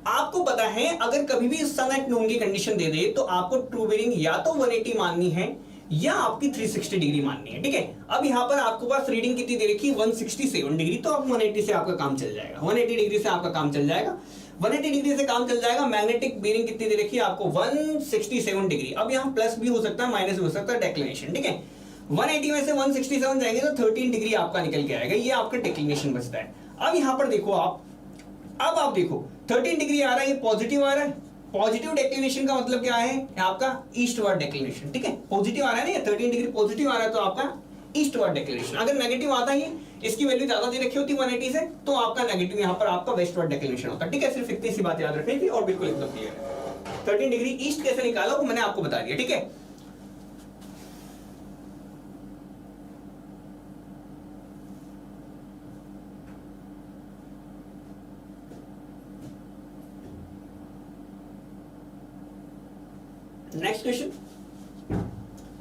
आपको पता है अगर कभी भी सन एट नून की कंडीशन दे दे तो आपको ट्रू बीयरिंग या तो 180 माननी है या आपकी 360 डिग्री माननी है, ठीक है। अब यहाँ पर आपके पास रीडिंग कितनी दे रखी है 167 डिग्री, तो अब 180 से आपका काम चल जाएगा, 180 डिग्री से आपका काम चल जाएगा, 180 डिग्री से काम चल जाएगा। मैग्नेटिक बीयरिंग कितनी दे रखी है आपको 167 डिग्री। अब यहाँ प्लस भी हो सकता है माइनस भी हो सकता है, डेक्लिनेशन, ठीक है। 180 में से 167 जाएंगे तो 13 डिग्री आपका निकल के आएगा, ये आपका डेक्लिनेशन बचता है। अब यहाँ पर देखो आप, अब आप देखो 13 डिग्री आ रहा है, ये पॉजिटिव आ रहा है। पॉजिटिव डेक्लिनेशन का मतलब क्या है, आपका ईस्टवर्ड डेक्लिनेशन, ठीक है। पॉजिटिव आ रहा है ना, 13 डिग्री पॉजिटिव आ रहा है तो आपका ईस्टवर्ड डेक्लिनेशन। अगर नेगेटिव आता है, इसकी वैल्यू ज्यादा दे रखी होती 180 से, तो आपका नेगेटिव यहाँ पर आपका वेस्टवर्ड डेक्लिनेशन होता है, ठीक है। सिर्फ इतनी सी बात याद रखनी थी और बिल्कुल एकदम क्लियर है। 13 डिग्री ईस्ट कैसे निकाला वो मैंने आपको बता दिया, ठीक है। नेक्स्ट क्वेश्चन,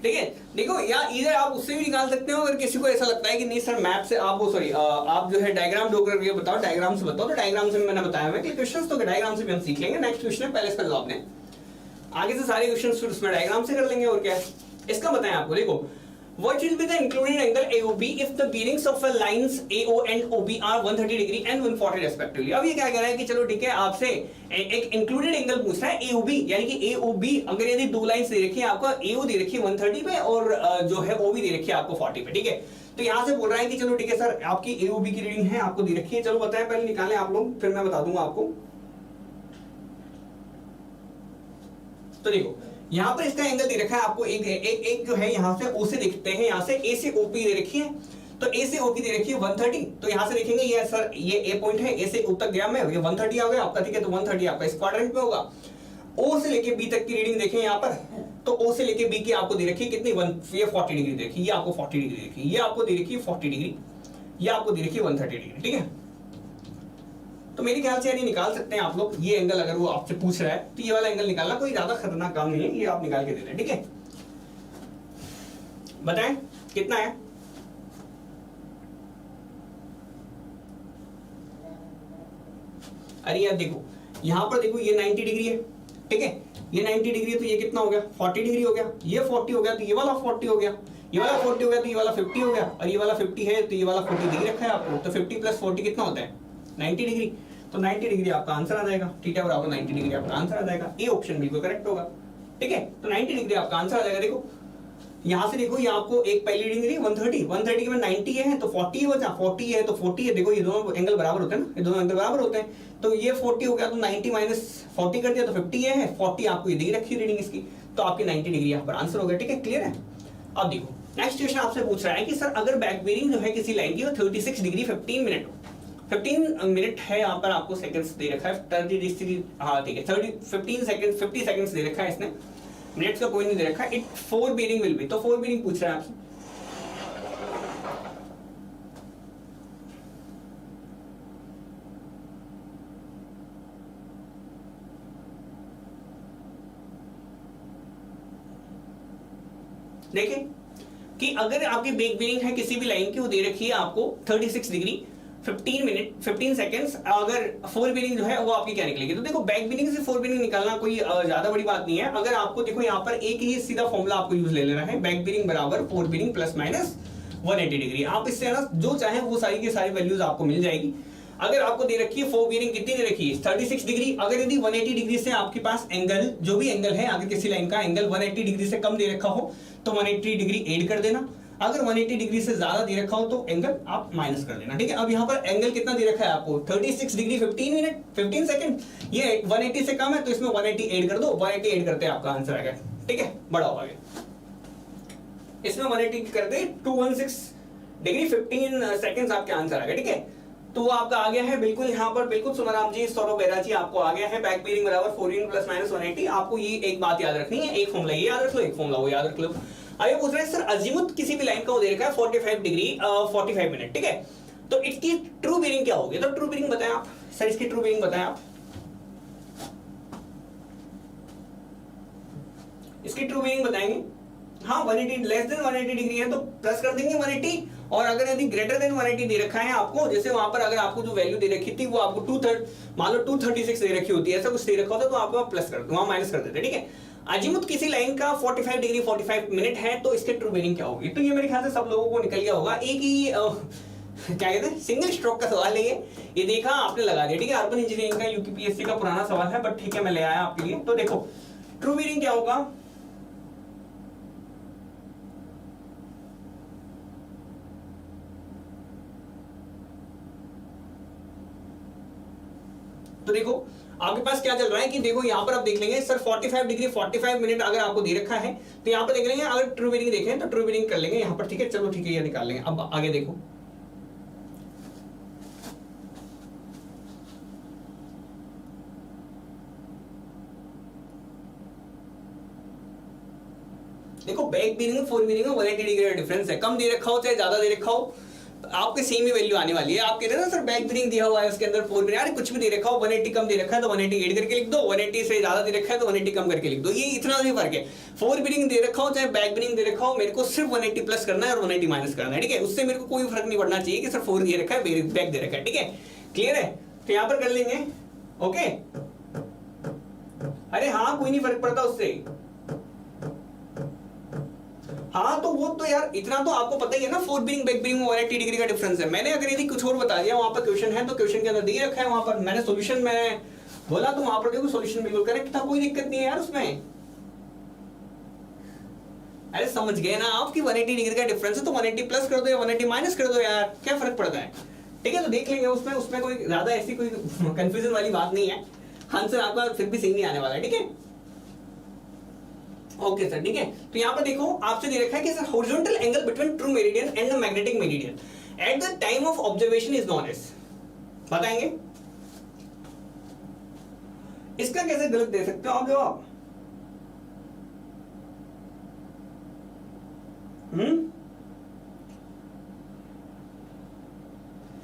ठीक है। देखो या इधर आप उससे भी निकाल सकते हो, अगर किसी को ऐसा लगता है कि नहीं सर मैप से आप वो सॉरी आप जो है डायग्राम ड्रॉ करके बताओ, डायग्राम से बताओ, तो डायग्राम से मैंने बताया है कि क्वेश्चंस तो डायग्राम से भी हम सीख लेंगे। नेक्स्ट क्वेश्चन है, पहले इसका जवाब दें, आगे से सारे क्वेश्चंस फिर उसमें डायग्राम से कर लेंगे और क्या है इसका बताएं आपको। देखो what will be the included angle AOB if the bearings of the lines AO and OB are 130 degree and 140 respectively। अब ये क्या कह रहा है कि चलो ठीक है, आपसे एक इंक्लूडेड एंगल पूछ रहा है AOB, यानी कि AOB अगर यदि दो लाइंस दे रखी है आपको, AO दे रखी है 130 पे और जो है OB दे रखी है आपको 40 पे, ठीक है। तो यहाँ से बोल रहा है कि चलो ठीक है सर आपकी AOB की रीडिंग है आपको दे रखी है, चलो बताएं पहले निकालें आप लोग, फिर मैं बता दूंगा आपको। तो देखो यहाँ पर इसका एंगल दे रखा है आपको, एक जो है यहाँ से ओ से देखते हैं, यहाँ से ए से ओपी दे रखी है, तो ए से ओपी दे रखी है 130, तो यहाँ से देखेंगे ये सर ये ए पॉइंट है, ए से ओ तक गया मैं, ये 130 आ गया आपका, ठीक है। तो 130 आपका इस क्वाड्रेंट में होगा। ओ से लेके बी तक की रीडिंग देखें यहाँ पर, तो ओ से लेके बी की आपको दे रखी है कितनी, ये 40 डिग्री देखी, ये आपको 40 डिग्री देखी, ये आपको दे रखी है 40 डिग्री, ये आपको दे रखी है 130 डिग्री, ठीक है। तो मेरे ख्याल से यार ये निकाल सकते हैं आप लोग, ये एंगल अगर वो आपसे पूछ रहा है तो ये वाला एंगल निकालना कोई ज्यादा खतरनाक काम नहीं है, ये आप निकाल के दे दें, ठीक है। बताएं कितना है, अरे यार देखो यहां पर देखो ये 90 डिग्री है, ठीक है, ये 90 डिग्री है तो ये कितना हो गया 40 डिग्री हो गया, ये 40 हो गया तो ये वाला 40 हो गया, ये वाला 40 हो गया तो ये वाला 50 हो गया, और ये वाला 50 है तो ये वाला 40 डिग्री रखा है आपको, तो 50 प्लस 40 कितना होता है 90 डिग्री। तो 90 डिग्री आपका आंसर आ जाएगा, थीटा बराबर 90 डिग्री आपका आंसर आ जाएगा। ए ऑप्शन बिल्कुल करेक्ट होगा, ठीक है। तो 90 डिग्री आपका आंसर आ जाएगा। देखो यहाँ से देखो, ये आपको एक पहली डिग्री 130 के में 90 है तो 40 है बचा, 40 है तो 40 है। देखो ये दोनों एंगल बराबर होते हैं ना, ये दोनों एंगल बराबर होते हैं, तो ये 40 हो गया तो 90 माइनस 40 कर दिया तो 50 है, 40 आपको ये दी रखी रीडिंग इसकी, तो आपकी 90 डिग्री यहाँ पर आंसर हो गया, ठीक है, क्लियर है। अब देखो नेक्स्ट क्वेश्चन आपसे पूछ रहा है कि सर अगर बैक बेरिंग जो है किसी लाइन की वो 36 डिग्री 15 मिनट है, यहाँ पर आपको सेकंड्स दे रखा है 30 डिग्री, हाँ ठीक है 50 सेकंड्स दे रखा है इसने, मिनट्स का कोई नहीं दे रखा है। इट 4 बेरिंग विल बी, तो 4 बेरिंग पूछ रहा है आपसे। देखिए कि अगर आपकी बैक बेरिंग है किसी भी लाइन की, वो दे रखी है आपको 36 डिग्री 15 सेकंड्स, अगर 4 बेरिंग जो है वो आपकी क्या निकलेगी। तो देखो बैक बेरिंग से 4 बेरिंग निकालना कोई ज्यादा बड़ी बात नहीं है। अगर आपको देखो यहाँ पर एक ही सीधा फॉर्मूला आपको यूज ले लेना है, बैक बेरिंग बराबर 4 बेरिंग प्लस माइनस 180 डिग्री। आप इससे ना जो चाहे वो सारी की सारी वैल्यूज आपको मिल जाएगी। अगर आपको दे रखी है 4 बेरिंग कितनी दे रखी है 36 डिग्री, अगर यदि 180 डिग्री से आपके पास एंगल जो भी एंगल है अगर किसी लाइन का एंगल 180 डिग्री से कम दे रखा हो तो 180 डिग्री ऐड कर देना, अगर 180 डिग्री से ज्यादा दे रखा हो तो एंगल आप माइनस कर देना, ठीक है। अब यहाँ पर एंगल कितना दे रखा है आपको 36 डिग्री 15 सेकंड, ये 180 से कम है तो इसमें 180 ऐड कर दो, 180 ऐड करते हैं आपका आंसर आ गया, ठीक है, बड़ा हो गया। इसमें 180 करते 216 डिग्री 15 सेकंड्स आपके आंसर आ गया, ठीक है। तो वो आपका आ गया है बिल्कुल यहाँ पर, बिल्कुल सुमराम जी सौरभ बेरा जी आपको आ गया है बैक बेरिंग बराबर 4 बेरिंग प्लस माइनस 180। आपको ये एक बात याद रखनी है, एक फॉर्मूला ये याद रख लो, एक फॉर्मूला वो याद रख लो। आगे पूछ रहे हैं सर अजीमुथ किसी भी लाइन का वो दे रखा है 45 डिग्री 45 मिनट, ठीक है, तो इसकी ट्रू बेरिंग क्या होगी। तो ट्रू बेरिंग बताएं आप सर, इसकी ट्रू बेरिंग बताएं आप, इसकी ट्रू बेरिंग बताएंगे। हाँ 180 लेस देन 180 डिग्री है तो प्लस कर देंगे 180, और अगर यदि ग्रेटर देन 180 दे रखा है आपको, जैसे वहां पर अगर आपको जो वैल्यू दे रखी थी वो आपको मान लो 236 दे रखी होती है, ऐसा कुछ दे रखा होता तो आपको प्लस कर वहां माइनस कर देते, ठीक है। अजीमुथ किसी लाइन का 45 डिग्री 45 मिनट है तो इसके ट्रू बेरिंग क्या होगी। तो ये मेरे ख्याल से सब लोगों को निकल गया होगा, एक ही क्या कहते हैं सिंगल स्ट्रोक का सवाल है ये देखा आपने लगा दिया, ठीक है। अर्बन इंजीनियरिंग का यूपीपीएससी का पुराना सवाल है, बट ठीक है मैं ले आया आपके लिए। तो देखो ट्रू बेरिंग क्या होगा, तो देखो आपके पास क्या चल रहा है कि देखो यहाँ पर आप देख लेंगे सर 45 डिग्री 45 मिनट अगर आपको दे रखा है तो यहाँ पर देख लेंगे, अगर ट्रू बेरिंग देखें तो ट्रू बेरिंग कर लेंगे यहाँ पर, ठीक है। चलो ठीक है ये निकाल लेंगे। अब आगे देखो देखो बैक बेरिंग 4 बेरिंग में 180 डिग्री का डिफरेंस है, कम दे रखा हो चाहे ज्यादा दे रखा हो आपके सेम ही वैल्यू आने वाली है। आप कह रहे हैं ना सर बैक बेरिंग दिया हुआ है उसके अंदर 4 बेरिंग, अरे कुछ भी दे रखा हो 180 कम दे रखा है तो 180 ऐड करके लिख दो, 180 से ज्यादा दे रखा है तो 180 कम करके लिख दो, ये इतना ही फर्क है। 4 बेरिंग दे रखा हो चाहे बैक बेरिंग दे रखा हो, मेरे को सिर्फ 180 प्लस करना है और 180 माइनस करना है, ठीक है। उससे मेरे को कोई फर्क नहीं पड़ना चाहिए कि सर 4 दे रखा है बैक दे रखा है, ठीक है, क्लियर है। तो यहाँ पर कर लेंगे ओके, अरे हाँ कोई नहीं फर्क पड़ता उससे, हाँ तो वो तो यार इतना तो आपको पता ही है ना, 4 बेरिंग बैक बेरिंग में 180 डिग्री का डिफरेंस है। मैंने अगर यदि कुछ और बता दिया वहां पर क्वेश्चन है तो क्वेश्चन के अंदर दे रखा है, वहां पर मैंने सॉल्यूशन में बोला तो वहां पर देखो सॉल्यूशन बिल्कुल करेक्ट था, कोई दिक्कत नहीं है यार उसमें। अरे समझ गए ना आपकी 180 डिग्री का डिफरेंस है तो 180 प्लस कर दो या 180 माइनस कर दो यार, क्या फर्क पड़ता है, ठीक है। तो देख लेंगे उसमें कोई ज्यादा ऐसी कोई कंफ्यूजन वाली बात नहीं है, आंसर आपका फिर भी सही नहीं आने वाला है, ठीक है। ओके सर ठीक है। तो यहाँ पर देखो आपसे दे रखा है कि sir horizontal angle between true meridian and the magnetic meridian at the time of observation is known as, बताएंगे इसका कैसे गलत दे सकते हो आप जवाब।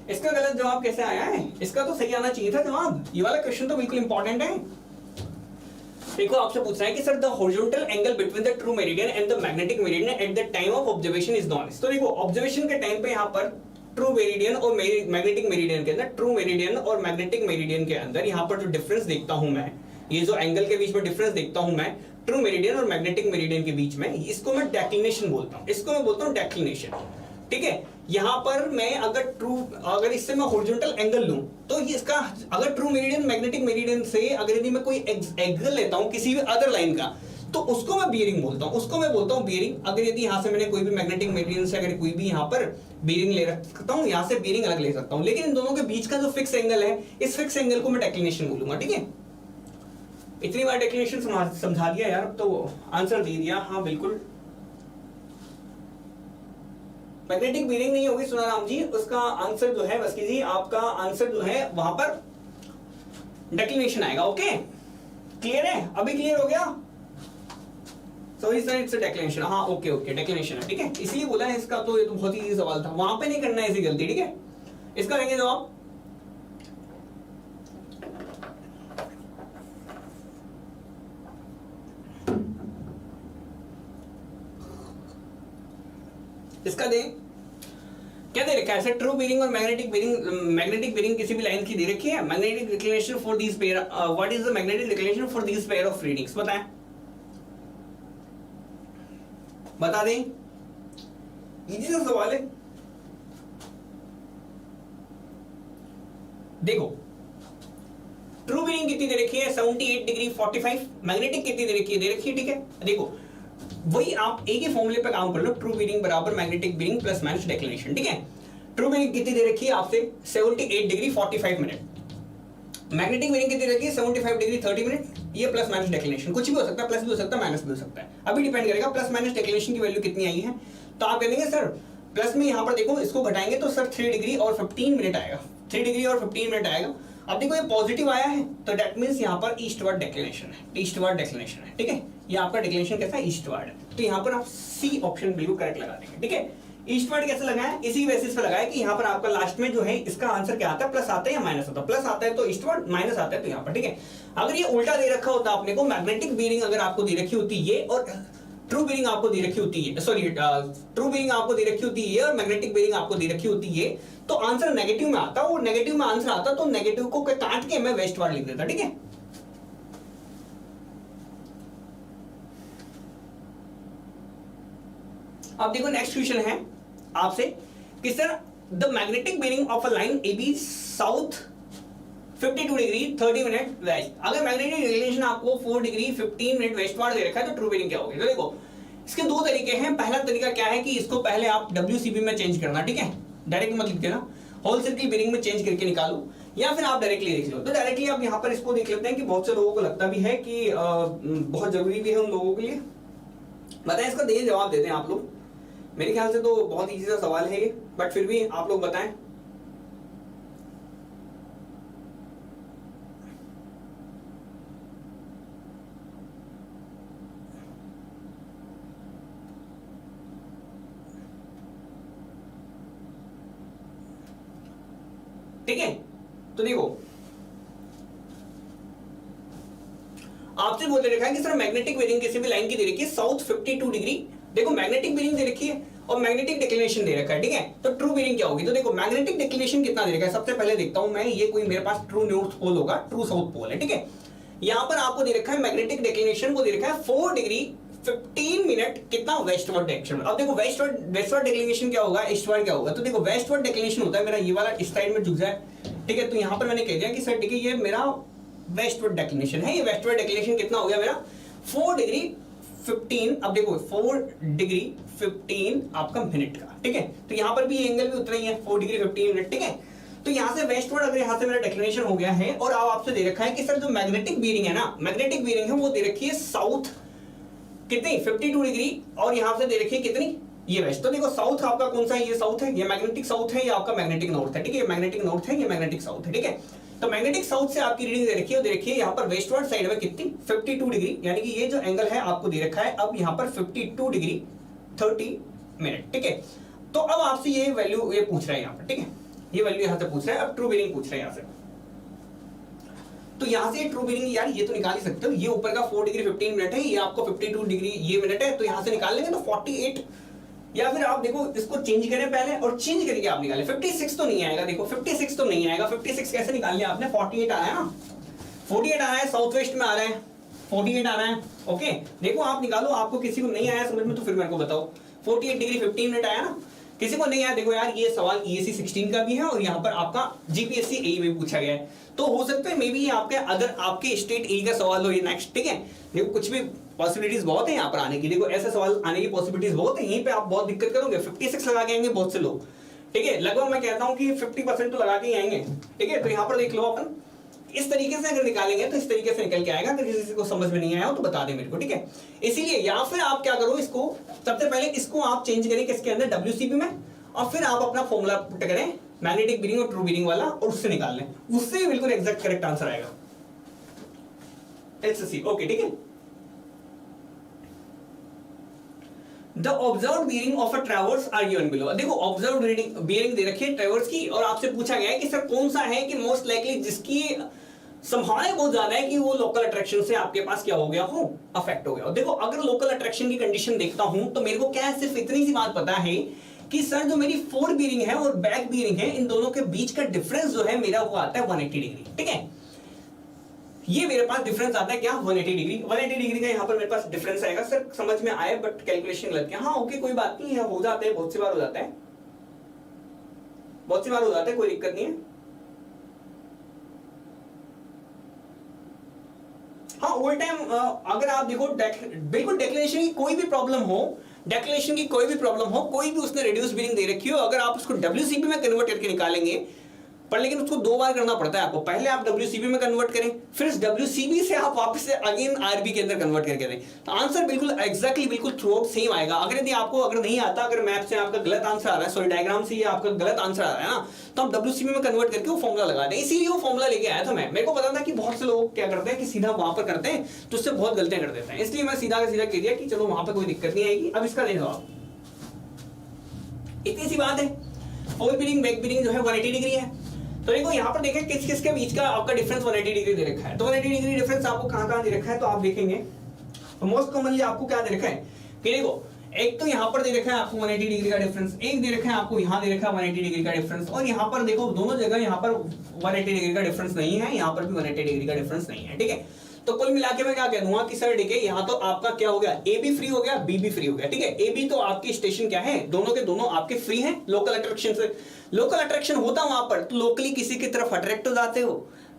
इसका गलत जवाब कैसे आया है, इसका तो सही आना चाहिए था जवाब, ये वाला क्वेश्चन तो बिल्कुल इंपॉर्टेंट है। देखो आपसे पूछ रहा है कि sir the horizontal angle between the true meridian and the magnetic meridian at the time of observation is known as. तो देखो ऑब्जर्वेशन के टाइम पे यहाँ पर ट्रू मेरिडियन और मैग्नेटिक मेरिडियन के अंदर, ट्रू मेरिडियन और मैग्नेटिक मेरिडियन के अंदर यहाँ पर जो डिफरेंस देखता हूं मैं, ये जो एंगल के बीच में डिफरेंस देखता हूं मैं ट्रू मेरिडियन और मैग्नेटिक मेरिडियन के बीच में, इसको मैं डेक्लिनेशन बोलता हूं, इसको मैं बोलता हूं डेक्लिनेशन। ठीक है, यहां पर मैं अगर इससे मैं हॉरिजॉन्टल एंगल लूं तो इसका अगर ट्रू मेरिडियन मैग्नेटिक मेरिडियन से अगर यदि मैं कोई एंगल लेता हूं किसी भी अदर लाइन का, तो उसको मैं बियरिंग बोलता हूं, उसको मैं बोलता हूं बियरिंग। अगर यदि यहां से मैंने कोई भी मैग्नेटिक मेरिडियन से अगर कोई भी यहां पर बियरिंग ले सकता हूं, यहां से बियरिंग अलग ले सकता हूं, लेकिन इन दोनों के बीच का जो फिक्स एंगल है, इस फिक्स एंगल को मैं डेक्लिनेशन बोलूंगा। ठीक है, इतनी बार डेक्लिनेशन समझा दिया यार, तो आंसर दे दिया। हाँ बिल्कुल, मैग्नेटिक बियरिंग नहीं होगी सुनाराम जी, उसका आंसर जो है बस कीजिए, आपका आंसर जो है वहां पर डेक्लिनेशन आएगा। ओके, क्लियर है? अभी क्लियर हो गया? Sorry sir, it's declination. हाँ ओके ओके, डेक्लिनेशन है। ठीक है, इसलिए बोला है इसका, तो ये तो बहुत ही इजी सवाल था, वहां पे नहीं करना है ऐसी गलती। ठीक है, इसका लेंगे जवाब। इसका दें, क्या दे रखा है? ट्रू बीरिंग और मैग्नेटिक बीरिंग किसी भी लाइन की दे रखी है। Magnetic declaration for this pair, what is the magnetic declaration for this pair of readings? बताएं, बता दें, इजी सा सवाल है। देखो, ट्रू बीरिंग कितनी दे रखी है? 78 डिग्री 45। मैग्नेटिक कितनी दे रखी है? दे रखी है। ठीक है, देखो वही आप एक ही फॉर्मूले पे काम कर लो, ट्रू बीरिंग बराबर magnetic bearing plus minus declination. ठीक है, ट्रू बीरिंग कितनी दे रखी है आपसे? 78 डिग्री 45 मिनट। मैग्नेटिक बीरिंग कितनी दे रखी है? 75 डिग्री 30 मिनट। ये प्लस माइनस डेक्लिनेशन, कुछ भी हो सकता है, प्लस भी हो सकता है, माइनस भी हो सकता है, अभी डिपेंड करेगा प्लस माइनस डेक्लिनेशन की वैल्यू कितनी आई है। तो आप कहेंगे सर प्लस में यहां पर देखो, इसको घटाएंगे तो सर 3 डिग्री और 15 मिनट आएगा, 3 डिग्री और 15 मिनट आएगा। अब देखो ये पॉजिटिव आया है, तो दैट मींस यहां पर ईस्टवर्ड डेक्लिनेशन है, ईस्टवर्ड डेक्लिनेशन है। ठीक है, ये आपका डेक्लिनेशन कैसा है? ईस्टवर्ड है। तो यहां पर आप सी ऑप्शन बिल्कुल करेक्ट लगा देंगे। ठीक है, ईस्टवर्ड कैसे लगाया? इसी बेसिस पे लगाया कि यहां पर आपका लास्ट में जो है इसका आंसर क्या आता है? प्लस आता है या माइनस आता है? प्लस आता है तो ईस्टवर्ड, माइनस आता है तो यहां पर। ठीक है, अगर ये उल्टा दे रखा होता आपने को, मैग्नेटिक बीरिंग अगर आपको दे रखी होती ये और ट्रू बीरिंग आपको दे रखी होती है, सॉरी ट्रू बीरिंग आपको दे रखी होती है और मैग्नेटिक बीरिंग आपको दे रखी होती है, तो आंसर नेगेटिव में आता, और नेगेटिव में आंसर आता तो नेगेटिव को काट के मैं वेस्टवर्ड लिख देता। ठीक है, अब देखो नेक्स्ट क्वेश्चन है आपसे कि sir the magnetic bearing of a line A B south 52 degree 30 minute west. अगर मैग्नेटिक डिक्लेरेशन आपको 4 डिग्री 15 मिनट वेस्टवर्ड दे रखा है तो ट्रू बीरिंग क्या होगी? तो देखो इसके दो तरीके हैं। पहला तरीका क्या है कि इसको पहले आप WCB में चेंज करना। ठीक है, डायरेक्ट मत लिख देना, होल सर्किल बीरिंग में चेंज करके निकालो, या फिर आप डायरेक्टली देख लो। तो डायरेक्टली आप यहाँ पर इसको देख लेते हैं कि बहुत से लोगों को लगता भी है कि बहुत जरूरी भी है उन लोगों के लिए। बताएं, इसका दे जवाब देते हैं आप लोग। मेरे ख्याल से तो बहुत इजी सा सवाल है ये, बट फिर भी आप लोग बताएं। ठीक है, तो देखो आपसे बोल रखा है कि सर मैग्नेटिक बीरिंग किसी भी लाइन की दे रखी है साउथ 52 डिग्री। देखो मैग्नेटिक बीरिंग दे रखी है और मैग्नेटिक डिक्लेरेशन दे रखा है। ठीक है, तो ट्रू बीरिंग क्या होगी? तो देखो मैग्नेटिक डिक्लेरेशन कितना दे रखा है, सबसे पहले देखता हूं मैं, ये कोई मेरे पास ट्रू नॉर्थ पोल होगा, ट्रू साउथ पोल है। ठीक है, यहां पर आपको दे रखा है मैग्नेटिक डिक्लेरेशन को दे रखा है 4 डिग्री 15 मिनट कितना वेस्टवर्ड डायरेक्शन में। अब देखो वेस्टवर्ड डिक्लेरेशन क्या होगा, ईस्टवर्ड क्या होगा? तो देखो वेस्टवर्ड डिक्लेरेशन होता है मेरा ये वाला इस साइड में झुक जाए। ठीक है, तो यहां पर मैंने कह दिया कि सर ठीक है ये मेरा वेस्टवर्ड डिक्लेरेशन है। ये वेस्टवर्ड डिक्लेरेशन कितना हो गया मेरा? 4 डिग्री 15। अब देखो 4 डिग्री 15 आपका मिनट का। ठीक है, तो यहां पर भी एंगल भी उतना ही है, 4 डिग्री 15 मिनट। ठीक है, तो यहां से वेस्टवर्ड अगर यहां से मेरा डिक्लेरेशन हो गया है, और अब आपसे दे रखा है कि सर जो मैग्नेटिक बीरिंग है ना, मैग्नेटिक बीरिंग है वो दे रखी है साउथ कितनी 52 डिग्री, और यहां से दे रखी है कितनी? ये वेस्ट। तो देखो साउथ आपका कौन सा है? ये साउथ है, ये मैग्नेटिक साउथ है, ये आपका मैग्नेटिक नॉर्थ है। ठीक है, ये मैग्नेटिक नॉर्थ है, ये मैग्नेटिक साउथ है। ठीक है, तो मैग्नेटिक साउथ से आपकी रीडिंग दे रखी है, दे रखी है यहाँ पर वेस्टवर्ड साइड में कितनी? 52 डिग्री, यानी कि ये जो एंगल है आपको दे रखा है अब यहाँ पर 52 डिग्री 30 मिनट। ठीक है, तो अब आपसे ये वैल्यू ये पूछ रहा है यहाँ पर। ठीक है, ये वैल्यू यहाँ से पूछ रहा है, अब ट्रू बीरिंग पूछ रहे हैं यहाँ से। तो यहां से ट्रू बीरिंग यार ये तो निकाल ही सकते हो, ये ऊपर का 4 डिग्री 15 मिनट है, ये आपको 52 डिग्री ये मिनट है, तो यहां से निकाल लेंगे तो 48, या फिर आप देखो इसको चेंज करें पहले और चेंज करके आप निकालें। 56 तो नहीं आएगा, देखो 56 तो नहीं आएगा, 56 कैसे निकाल लिया आपने? 48 आया ना, 48 आ रहा है, साउथ वेस्ट में आ रहा है, 48 आ रहा है। ओके देखो आप निकालो, आपको किसी को नहीं आया समझ में तो फिर मेरे को बताओ। 48 डिग्री 15 मिनट आया ना, किसी को नहीं आया देखो यार ये सवाल EAC 16 का भी है और यहाँ पर आपका GPSC AE में पूछा गया है, तो हो सकता है मे बी आपके अगर आपके स्टेट AE का सवाल हो ये नेक्स्ट, ठीक है। देखो कुछ भी पॉसिबिलिटीज बहुत है यहाँ पर आने की, देखो ऐसा सवाल आने की पॉसिबिलिटीज बहुत है, यहीं पे आप बहुत दिक्कत करोगे। 56 लगा के आएंगे बहुत से लोग, ठीक है, लगभग मैं कहता हूँ कि 50% तो लगा के ही आएंगे, ठीक है। तो यहाँ पर देख लो अपन इस तरीके से अगर निकालेंगे तो इस तरीके से निकल के आएगा। अगर किसी को समझ में नहीं आया हो तो बता दे मेरे को, ठीक है। इसीलिए या फिर आप क्या करो, इसको सबसे पहले इसको आप चेंज करें किसके अंदर, WCP में, और फिर आप अपना फॉर्मूला पुट करें मैग्नेटिक बीरिंग और ट्रू बीरिंग वाला और उससे निकाल लें, उससे बिल्कुल एग्जैक्ट करेक्ट आंसर आएगा। HC ओके ठीक है। The observed bearing of a traverse are given below। देखो observed bearing दे रखी है ट्रेवर्स की और आपसे पूछा गया है कि सर कौन सा है कि मोस्ट लाइकली जिसकी संभावना बहुत ज्यादा है कि वो लोकल अट्रैक्शन से आपके पास क्या हो गया हो, अफेक्ट हो गया हो। देखो अगर लोकल अट्रैक्शन की कंडीशन देखता हूं तो मेरे को क्या है, सिर्फ इतनी सी बात पता है कि सर जो मेरी फोर बीरिंग है और बैक बीरिंग है, इन दोनों के बीच का डिफरेंस जो है मेरा वो आता है 180 डिग्री, ठीक है। ये मेरे पास डिफरेंस आता है क्या, 180 डिग्री। 180 डिग्री का यहाँ पर मेरे पास डिफरेंस आएगा। सर समझ में आए बट कैलकुलेशन लग गया, हाँ ओके कोई बात नहीं है, हो जाते हैं, बहुत सी बार हो जाता है, बहुत सी बार हो जाता है, कोई दिक्कत नहीं है। हाँ ऑल टाइम अगर आप देखो बिल्कुल डेक्लेरेशन की कोई भी प्रॉब्लम हो, डेक्लेरेशन की कोई भी प्रॉब्लम हो, कोई भी उसने रिड्यूस बीरिंग दे रखी हो, अगर आप उसको WCP में कन्वर्ट करके निकालेंगे, पर लेकिन उसको दो बार करना पड़ता है आपको। पहले आप WCP में कन्वर्ट करें, फिर इस WCP से आप वापस से अगेन RB के अंदर कन्वर्ट करके दें, तो आंसर बिल्कुल एग्जैक्टली बिल्कुल थ्रू आउट सेम आएगा। अगर यदि आपको अगर नहीं आता, अगर मैप से आपका गलत आंसर आ रहा है, सॉरी डायग्राम से ये आपका गलत आंसर आ रहा है ना, तो आप WCP में कन्वर्ट करके वो फॉर्मुला लगा दें। इसीलिए वो फॉर्मुला लेके आया था मैं, मेरे को पता था कि बहुत से लोग क्या करते हैं कि सीधा वहां पर करते हैं तो उससे बहुत गलतियां कर देते हैं, इसलिए मैं सीधा का सीधा कह दिया कि चलो वहां पर कोई दिक्कत नहीं आएगी। अब इसका दे जवाब, इतनी सी बात है। फोर बीरिंग बैक बीरिंग जो है 180 डिग्री है, तो देखो यहाँ पर देखें किस किस के बीच का आपका डिफरेंस 180 डिग्री दे रखा है। तो 180 डिग्री डिफरेंस आपको कहाँ दे रखा है, तो आप देखेंगे तो मोस्ट कॉमनली आपको क्या दे रखा है कि देखो एक तो यहाँ पर दे रखा है आपको 180 डिग्री का डिफरेंस, एक दे रखा है आपको यहाँ दे रखा है 180 डिग्री का डिफरेंस, और यहाँ पर देखो दोनों जगह यहाँ पर 180 डिग्री का डिफरेंस नहीं है, यहाँ पर भी 180 डिग्री का डिफरेंस नहीं है, ठीक है। तो कुल मिला के मैं क्या कह दूंगा कि सर ठीक है, यहाँ तो आपका क्या हो गया, A भी फ्री हो गया, B भी फ्री हो गया, ठीक है। A B तो आपकी स्टेशन क्या है, दोनों के दोनों आपके फ्री हैं लोकल अट्रैक्शन से। लोकल अट्रैक्शन होता वहां पर तो लोकली किसी की तरफ अट्रैक्ट हो जाते हो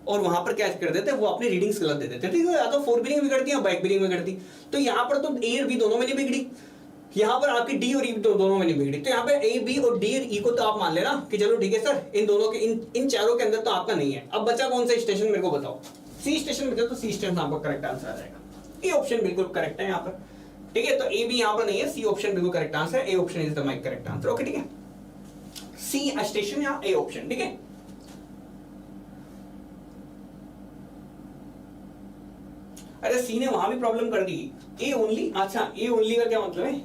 और वहां पर क्या कर देते हैं, वो अपनी रीडिंग्स गलत दे देते हैं, ठीक है। या तो फोर बीरिंग बिगड़ती है, बैक बीरिंग बिगड़ती, तो यहाँ पर तो A और B दोनों में नहीं बिगड़ी, यहाँ पर आपकी D और E दोनों में नहीं बिगड़ी, तो यहाँ पे A B और D और E को तो आप मान लेना कि चलो ठीक है सर, इन दोनों के इन चारों के अंदर तो आपका नहीं है। अब बचा कौन सा स्टेशन मेरे को बताओ, C स्टेशन बचा, तो C स्टेशन आपका करेक्ट आंसर आ जाएगा। A ऑप्शन बिल्कुल करेक्ट है यहाँ पर, ठीक है। तो A भी यहाँ पर नहीं है, C ऑप्शन बिल्कुल करेक्ट आंसर है, A option is the my correct answer, okay ठीक है। C स्टेशन या A ऑप्शन, ठीक है। अरे C ने वहां भी प्रॉब्लम कर दी, A ओनली, अच्छा A ओनली का क्या मतलब है,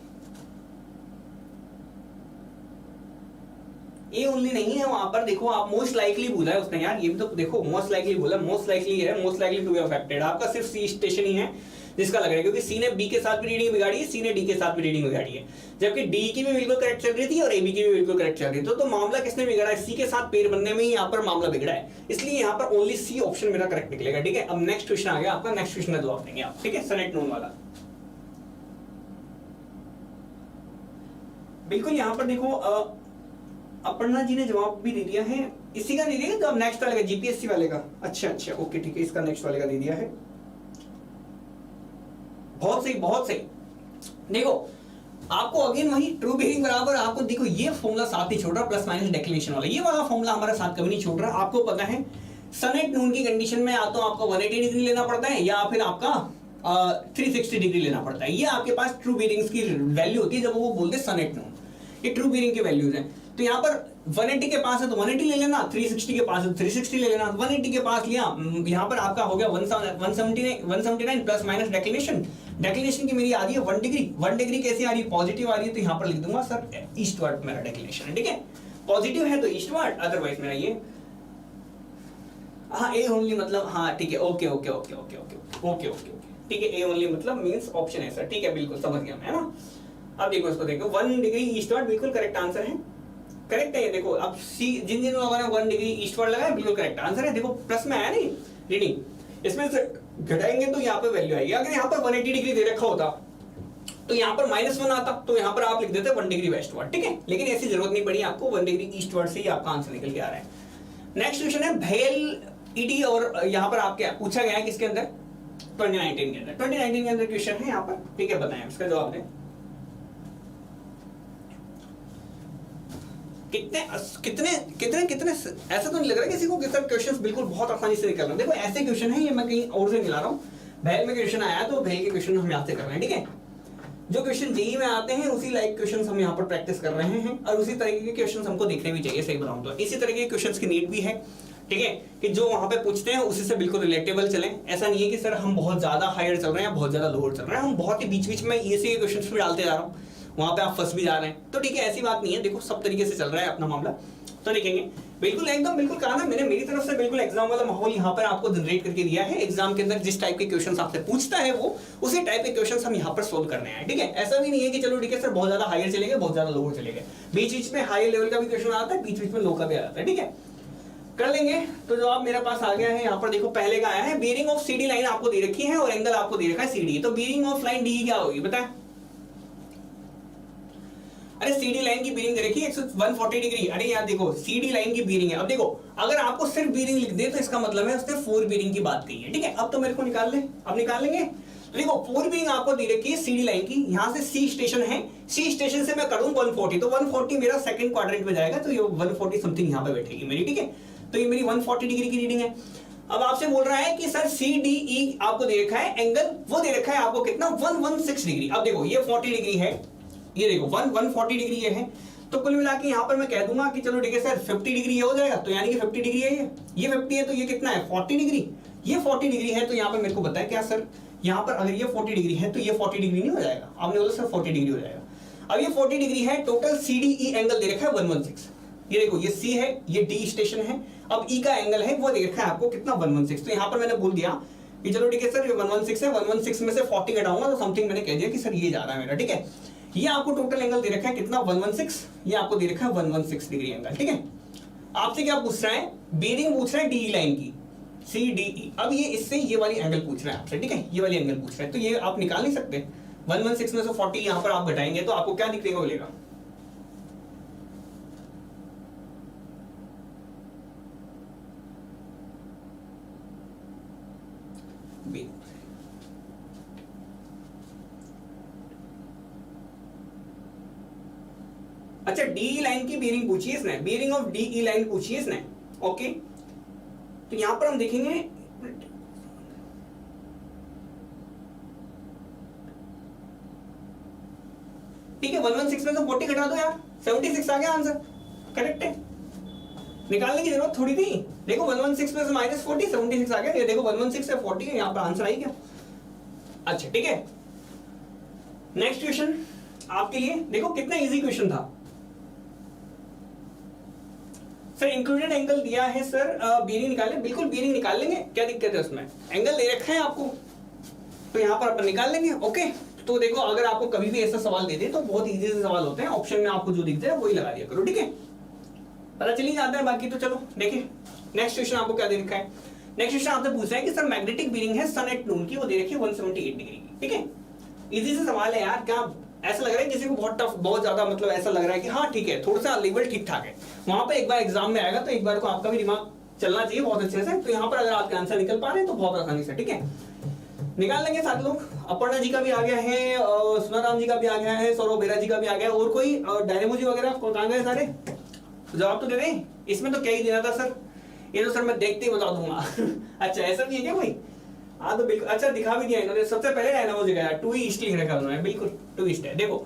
ए ओनली नहीं है वहां पर। देखो आप मोस्ट लाइकली बोला है उसने यार, ये भी तो देखो मोस्ट लाइकली बोला, मोस्ट लाइकली है, most likely to be affected. आपका सिर्फ सी स्टेशन ही है जिसका लग रहा है, क्योंकि सी ने बी के साथ भी रीडिंग बिगाड़ी है, सी ने डी के साथ भी रीडिंग बिगाड़ी है, जबकि डी की भी बिल्कुल करेक्ट चल रही थी और ए बी की भी बिल्कुल करेक्ट चल रही थी। तो मामला किसने बिगड़ा है, सी के साथ पेड़ बनने में ही यहाँ पर मामला बिगड़ा है, इसलिए यहाँ पर ओनली सी ऑप्शन मेरा करेक्ट निकलेगा, ठीक है। अब नेक्स्ट क्वेश्चन आ गया आपका, नेक्स्ट क्वेश्चन का जवाब देंगे आप, ठीक है, सनेट नून वाला। बिल्कुल यहाँ पर देखो अपर्णा जी ने जवाब भी दे दिया है, इसी का दे दिया, तो अब नेक्स्ट वाले का जीपीएससी वाले का, अच्छा ओके ठीक है, इसका नेक्स्ट वाले का दे दिया है। बहुत सही बहुत सही। देखो आपको अगेन वही ट्रू बीरिंग बराबर, आपको देखो ये फॉर्मूला साथ ही छोड़ रहा, प्लस माइनस डिक्लेरेशन वाला, ये वाला फॉर्मूला हमारा साथ कभी नहीं छोड़ रहा। आपको पता है सनेट नून की कंडीशन में या तो आपको 180 डिग्री लेना पड़ता है या फिर आपका 360 डिग्री लेना पड़ता है। ये आपके पास ट्रू बीरिंग्स की वैल्यू होती है जब वो बोलते हैं सनेट नून, ये ट्रू बीरिंग की वैल्यूज हैं। तो यहाँ पर 180 के पास है तो 180 ले लेना, 360 के पास है तो 360 ले लेना। 180 के पास लिया, यहाँ पर आपका हो गया 179 प्लस माइनस डेक्लिनेशन, डेक्लिनेशन की मेरी आ रही है 1 डिग्री, 1 डिग्री कैसी आ रही है, पॉजिटिव आ रही है, तो यहाँ पर लिख दूंगा सर ईस्टवर्ड मेरा डेक्लिनेशन है, ठीक है। पॉजिटिव है तो ईस्टवर्ड, अदरवाइज मेरा ये हाँ ए ओनली मतलब, हाँ ठीक है, okay okay okay okay okay okay okay ठीक है, ए ओनली मतलब मींस ऑप्शन है सर, ठीक है, बिल्कुल समझ गया मैं, है ना। अब देखो इसको देखो 1 डिग्री ईस्टवर्ड बिल्कुल करेक्ट आंसर है, करेक्ट है। देखो अब सी जिन लोगों ने 1 डिग्री ईस्टवर्ड लगाया बिल्कुल करेक्ट आंसर है। देखो प्लस में आया नहीं रीडिंग, इसमें से घटाएंगे तो यहाँ पे वैल्यू आएगी। अगर यहाँ पर 180 डिग्री दे रखा होता तो यहाँ पर -1 आता, तो यहाँ पर आप लिख देते 1 डिग्री वेस्टवर्ड, ठीक है। लेकिन ऐसी जरूरत नहीं पड़ी आपको, 1 डिग्री ईस्टवर्ड से ही आपका आंसर निकल के आ रहा है। नेक्स्ट क्वेश्चन है भेल ईडी, और यहाँ पर आपके पूछा गया है किसके अंदर, 2019 के अंदर। 2019 के अंदर क्वेश्चन है यहाँ पर, ठीक है, बताएं इसका जवाब दें। कितने कितने कितने कितने ऐसा तो नहीं लग रहा किसी को कि सर क्वेश्चंस बिल्कुल बहुत आसानी से निकल रहे हैं। देखो ऐसे क्वेश्चन है, ये मैं कहीं और से मिला रहा हूँ। भेल में क्वेश्चन आया तो भेल के क्वेश्चन हम यहाँ से कर रहे हैं, ठीक है। जो क्वेश्चन जेईई में आते हैं उसी लाइक क्वेश्चंस हम यहाँ पर प्रैक्टिस कर रहे हैं, और उसी तरीके के क्वेश्चंस हमको देखने भी चाहिए, सही बताऊं तो। इसी तरह के क्वेश्चंस की नीड भी है, ठीक है, कि जो वहां पे पूछते हैं उसी से बिल्कुल रिलेटेबल चलें। ऐसा नहीं है कि सर हम बहुत ज्यादा हायर चल रहे हैं, बहुत ज्यादा लोअर चल रहे हैं, हम बहुत ही बीच बीच में ऐसे क्वेश्चंस भी डालते जा रहा हूँ, वहां पे आप फंस भी जा रहे हैं, तो ठीक है, ऐसी बात नहीं है। देखो सब तरीके से चल रहा है अपना मामला, तो देखेंगे बिल्कुल एकदम बिल्कुल कहा ना मैंने, मेरी तरफ से बिल्कुल एग्जाम वाला माहौल यहाँ पर आपको जनरेट करके दिया है। एग्जाम के अंदर जिस टाइप के क्वेश्चंस आपसे पूछता है वो उसी टाइप के क्वेश्चंस हम यहाँ पर सोल्व करने हैं, ठीक है। ऐसा भी नहीं है कि चलो ठीक है सर बहुत ज्यादा हायर चलेंगे, बहुत ज्यादा लोअर चलेंगे, बीच बीच में हायर लेवल का भी क्वेश्चन आता है, बीच बीच में लो का भी आता है, ठीक है, कर लेंगे। तो जवाब मेरे पास आ गया है यहाँ पर, देखो पहले का आया है, बेयरिंग ऑफ सीडी लाइन आपको दे रखी है और एंगल आपको दे रखा है सीडी, तो बेयरिंग ऑफ लाइन डी क्या होगी बताएं। अरे सीडी लाइन की बीरिंग दे रखी है 140 डिग्री। अरे यार देखो सीडी लाइन की बीरिंग है, अब देखो अगर आपको सिर्फ बीरिंग लिख दे तो इसका मतलब है उसने 4 बीरिंग की बात कही है, ठीक है। अब तो मेरे को निकाल ले, अब निकाल लेंगे। तो देखो 4 बीरिंग आपको दे रखी है सीडी लाइन की, यहाँ से सी स्टेशन है, सी स्टेशन से मैं करूँ 140, तो 140 मेरा सेकंड क्वाड्रेंट में जाएगा, तो ये 140 समथिंग यहाँ पे बैठेगी मेरी, ठीक है। तो ये मेरी 140 डिग्री की रीडिंग है। अब आपसे बोल रहा है कि सर सी डी ई आपको दे रखा है, एंगल वो दे रखा है आपको कितना 116 डिग्री। अब देखो ये 40 डिग्री है, ये देखो 140 डिग्री ये है, तो कुल मिला के यहाँ पर मैं कह दूंगा कि चलो ठीक है सर 50 डिग्री ये हो जाएगा, तो यानी कि 50 डिग्री है, ये 50 है, तो ये कितना है 40 डिग्री, ये 40 डिग्री है। तो यहाँ पर मेरे को बताया क्या सर, यहाँ पर अगर ये 40 डिग्री है तो ये 40 डिग्री नहीं हो जाएगा, आपने बोला सर 40 डिग्री हो जाएगा। अब ये 40 डिग्री है, total C D E angle दे रखा है 116, ये देखो ये सी है, ये डी स्टेशन है, अब ई का एंगल है वो दे रखा है आपको कितना 116। तो यहाँ पर मैंने बोल दिया कि चलो ठीक है सर ये 116 है, 116 में से 40 घटाऊंगा तो समथिंग मैंने कह दिया कि सर ये जा रहा है मेरा, ठीक है। ये आपको टोटल एंगल दे रखा है कितना 116, ये आपको दे रखा है 116 डिग्री एंगल, ठीक है। आपसे क्या पूछ रहा है, बेरिंग पूछ रहा है डी लाइन की, सी डी ई। अब ये इससे ये वाली एंगल पूछ रहा है आपसे, ठीक है, ये वाली एंगल पूछ रहा है, तो ये आप निकाल नहीं सकते। 116 में से 40 यहाँ पर आप घटाएंगे तो आपको क्या दिखने को मिलेगा, अच्छा डी लाइन की बेरिंग पूछी है इसने, bearing of D E line पूछी है इसने, ओके। तो यहां पर हम देखेंगे ठीक है 116 में से 40 घटा दो यार, 76 आ गया आंसर, करेक्ट है, निकालने की जरूरत थोड़ी थी। देखो 116 में से -40 76 आ गया, ये देखो 116 है 40 है, यहां पर आंसर आई गया। अच्छा ठीक है, नेक्स्ट क्वेश्चन आपके लिए, देखो कितना इजी क्वेश्चन था सर। इंक्लूडेड एंगल दिया है सर, बेरिंग निकाले, बिल्कुल बेरिंग निकाल लेंगे, क्या दिक्कत है उसमें, एंगल दे रखा है आपको तो यहां पर अपन निकाल लेंगे, ओके। तो देखो अगर आपको कभी भी ऐसा सवाल दे दे तो बहुत इजी से सवाल होते हैं, ऑप्शन में आपको जो दिखता है वही लगा दिया करो, ठीक है, पता चली जाता है। बाकी तो चलो देखिए नेक्स्ट क्वेश्चन आपको क्या दे रखा है। नेक्स्ट क्वेश्चन आपसे पूछ रहा है कि सर मैग्नेटिक बेरिंग है सन एट नून की, वो दे रखी है 178 डिग्री की, ठीक है। इजी से सवाल है यार, क्या ऐसा लग रहा है किसी को बहुत टफ, बहुत ज्यादा मतलब ऐसा लग रहा है कि हाँ ठीक है थोड़ा सा लेवल ठीक ठाक है, वहां पे एक बार एग्जाम में आएगा तो एक बार को आपका भी दिमाग चलना चाहिए बहुत अच्छे से। तो यहाँ पर अगर आपके आंसर निकल पा रहे हैं तो बहुत आसानी से, ठीक है, निकाल लेंगे सारे लोग। अपर्णा जी का भी आ गया है, सुनाराम जी का भी आ गया है, सौरभ बेरा जी का भी आ गया है, और कोई डायनेमो जी वगैरह कहाँ गए सारे, जवाब तो दे दें। इसमें तो क्या ही देना था सर, ये तो सर मैं देखते ही बता दूंगा अच्छा ऐसा भी है क्या कोई, हाँ तो बिल्कुल, अच्छा दिखा भी दिया इन्होंने, सबसे पहले डायनामो जी गया 2 ईस्ट लिख रखा उन्होंने, बिल्कुल 2 ईस्ट है। देखो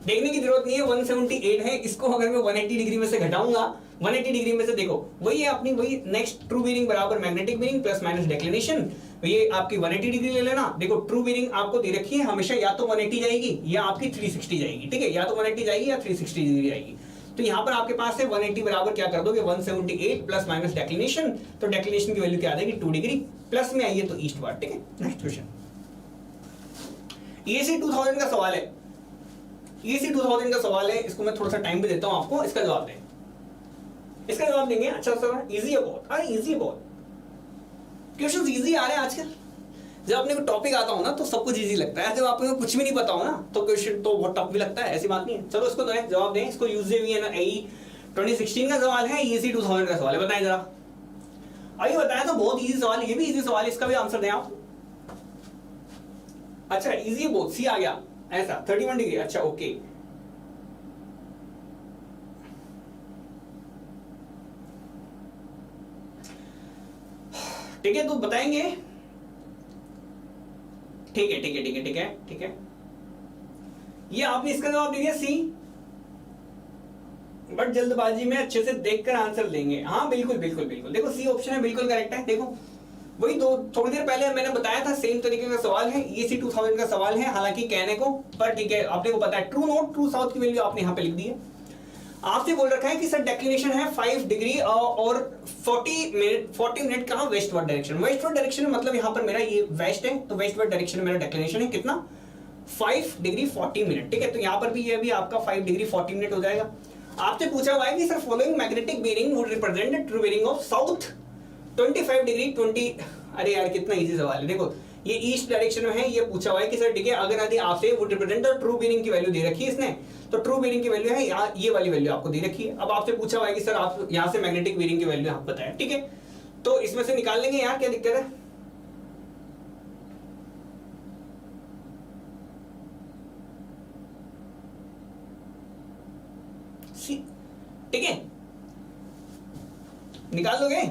देखने की जरूरत नहीं है, 178 है, इसको अगर मैं 180 डिग्री में से घटाऊंगा, 180 डिग्री में से देखो वही है अपनी, वही नेक्स्ट ट्रू बेरिंग बराबर magnetic bearing plus minus declination, ये आपकी 180 डिग्री ले लेना। देखो ट्रू बेरिंग आपको दे रखी है हमेशा या तो 180 जाएगी या आपकी 360 जाएगी, ठीक है, या तो 180 जाएगी या 360 डिग्री जाएगी। तो यहाँ पर आपके पास है 180 बराबर क्या कर दोगे 178 प्लस माइनस डेक्लिनेशन, तो डेक्लिनेशन की वैल्यू क्या आ जाएगी 2 डिग्री, प्लस में आइए तो ईस्टवर्ड, ठीक है। नेक्स्ट क्वेश्चन, EAC 2000 का सवाल है, EAC 2000 का सवाल है, इसको मैं थोड़ा सा टाइम भी देता हूं आपको, इसका जवाब दें, इसका जवाब देंगे। अच्छा सर इजी है बहुत, अरे इजी बहुत, क्वेश्चन इजी आ रहे हैं आजकल। जब अपने को टॉपिक आता हो ना तो सब कुछ इजी लगता है, जब आपको कुछ भी नहीं पता हो ना तो क्वेश्चन तो बहुत टफ भी लगता है, ऐसी बात नहीं है। चलो इसको तो जवाब दें, इसको यूजेवी है ना, AE 2016 का सवाल है, EC 2000 का सवाल है, बताएं जरा। अभी बताया तो बहुत इजी सवाल, ये भी इजी सवाल है, इसका भी आंसर दें आप। अच्छा इजी बहुत, सी आ गया ऐसा 31 डिग्री, अच्छा ओके। ठीक है तो बताएंगे, ठीक है ठीक है ठीक है ठीक है ठीक है। ये आपने इसका जवाब दे दिया सी, बट जल्दबाजी में अच्छे से देखकर आंसर देंगे। हाँ बिल्कुल बिल्कुल बिल्कुल, देखो सी ऑप्शन है, बिल्कुल करेक्ट है। देखो वही दो थोड़ी देर पहले मैंने बताया था, सेम तरीके का सवाल है, EC 2000 का सवाल है हालांकि कहने को, पर ठीक है आपने को पता है ट्रू नॉट, ट्रू साउथ की वैल्यू आपने यहाँ पे लिख दी है। आपसे बोल रखा है कि सर डेक्लिनेशन है 5 डिग्री और 40 मिनट का वेस्टवर्ड डायरेक्शन। वेस्टवर्ड डायरेक्शन मतलब यहाँ पर मेरा ये वेस्ट है, तो वेस्टवर्ड डायरेक्शन में मेरा डेक्लिनेशन है कितना, 5 डिग्री 40 मिनट। ठीक है तो यहाँ पर भी ये भी आपका 5 डिग्री 40 मिनट हो जाएगा। आपसे पूछा हुआ है कि sir following magnetic bearing would represent the true bearing of south 25 degree 20। अरे यार कितना इजी सवाल है। देखो ये ईस्ट डायरेक्शन में है, ये पूछा हुआ है कि सर ठीक है अगर यदि आपसे would represent the true bearing की वैल्यू दे रखी है इसने, तो ट्रू बीयरिंग की वैल्यू है यहाँ, ये वाली वैल्यू आपको दे रखी है। अब आपसे पूछा हुआ है कि सर आप यहाँ से मैग्नेटिक बीयरिंग की वैल्यू आप बताएं, ठीक है तो इसमें से निकाल लेंगे यार, क्या दिक्कत है। ठीक है निकाल लोगे।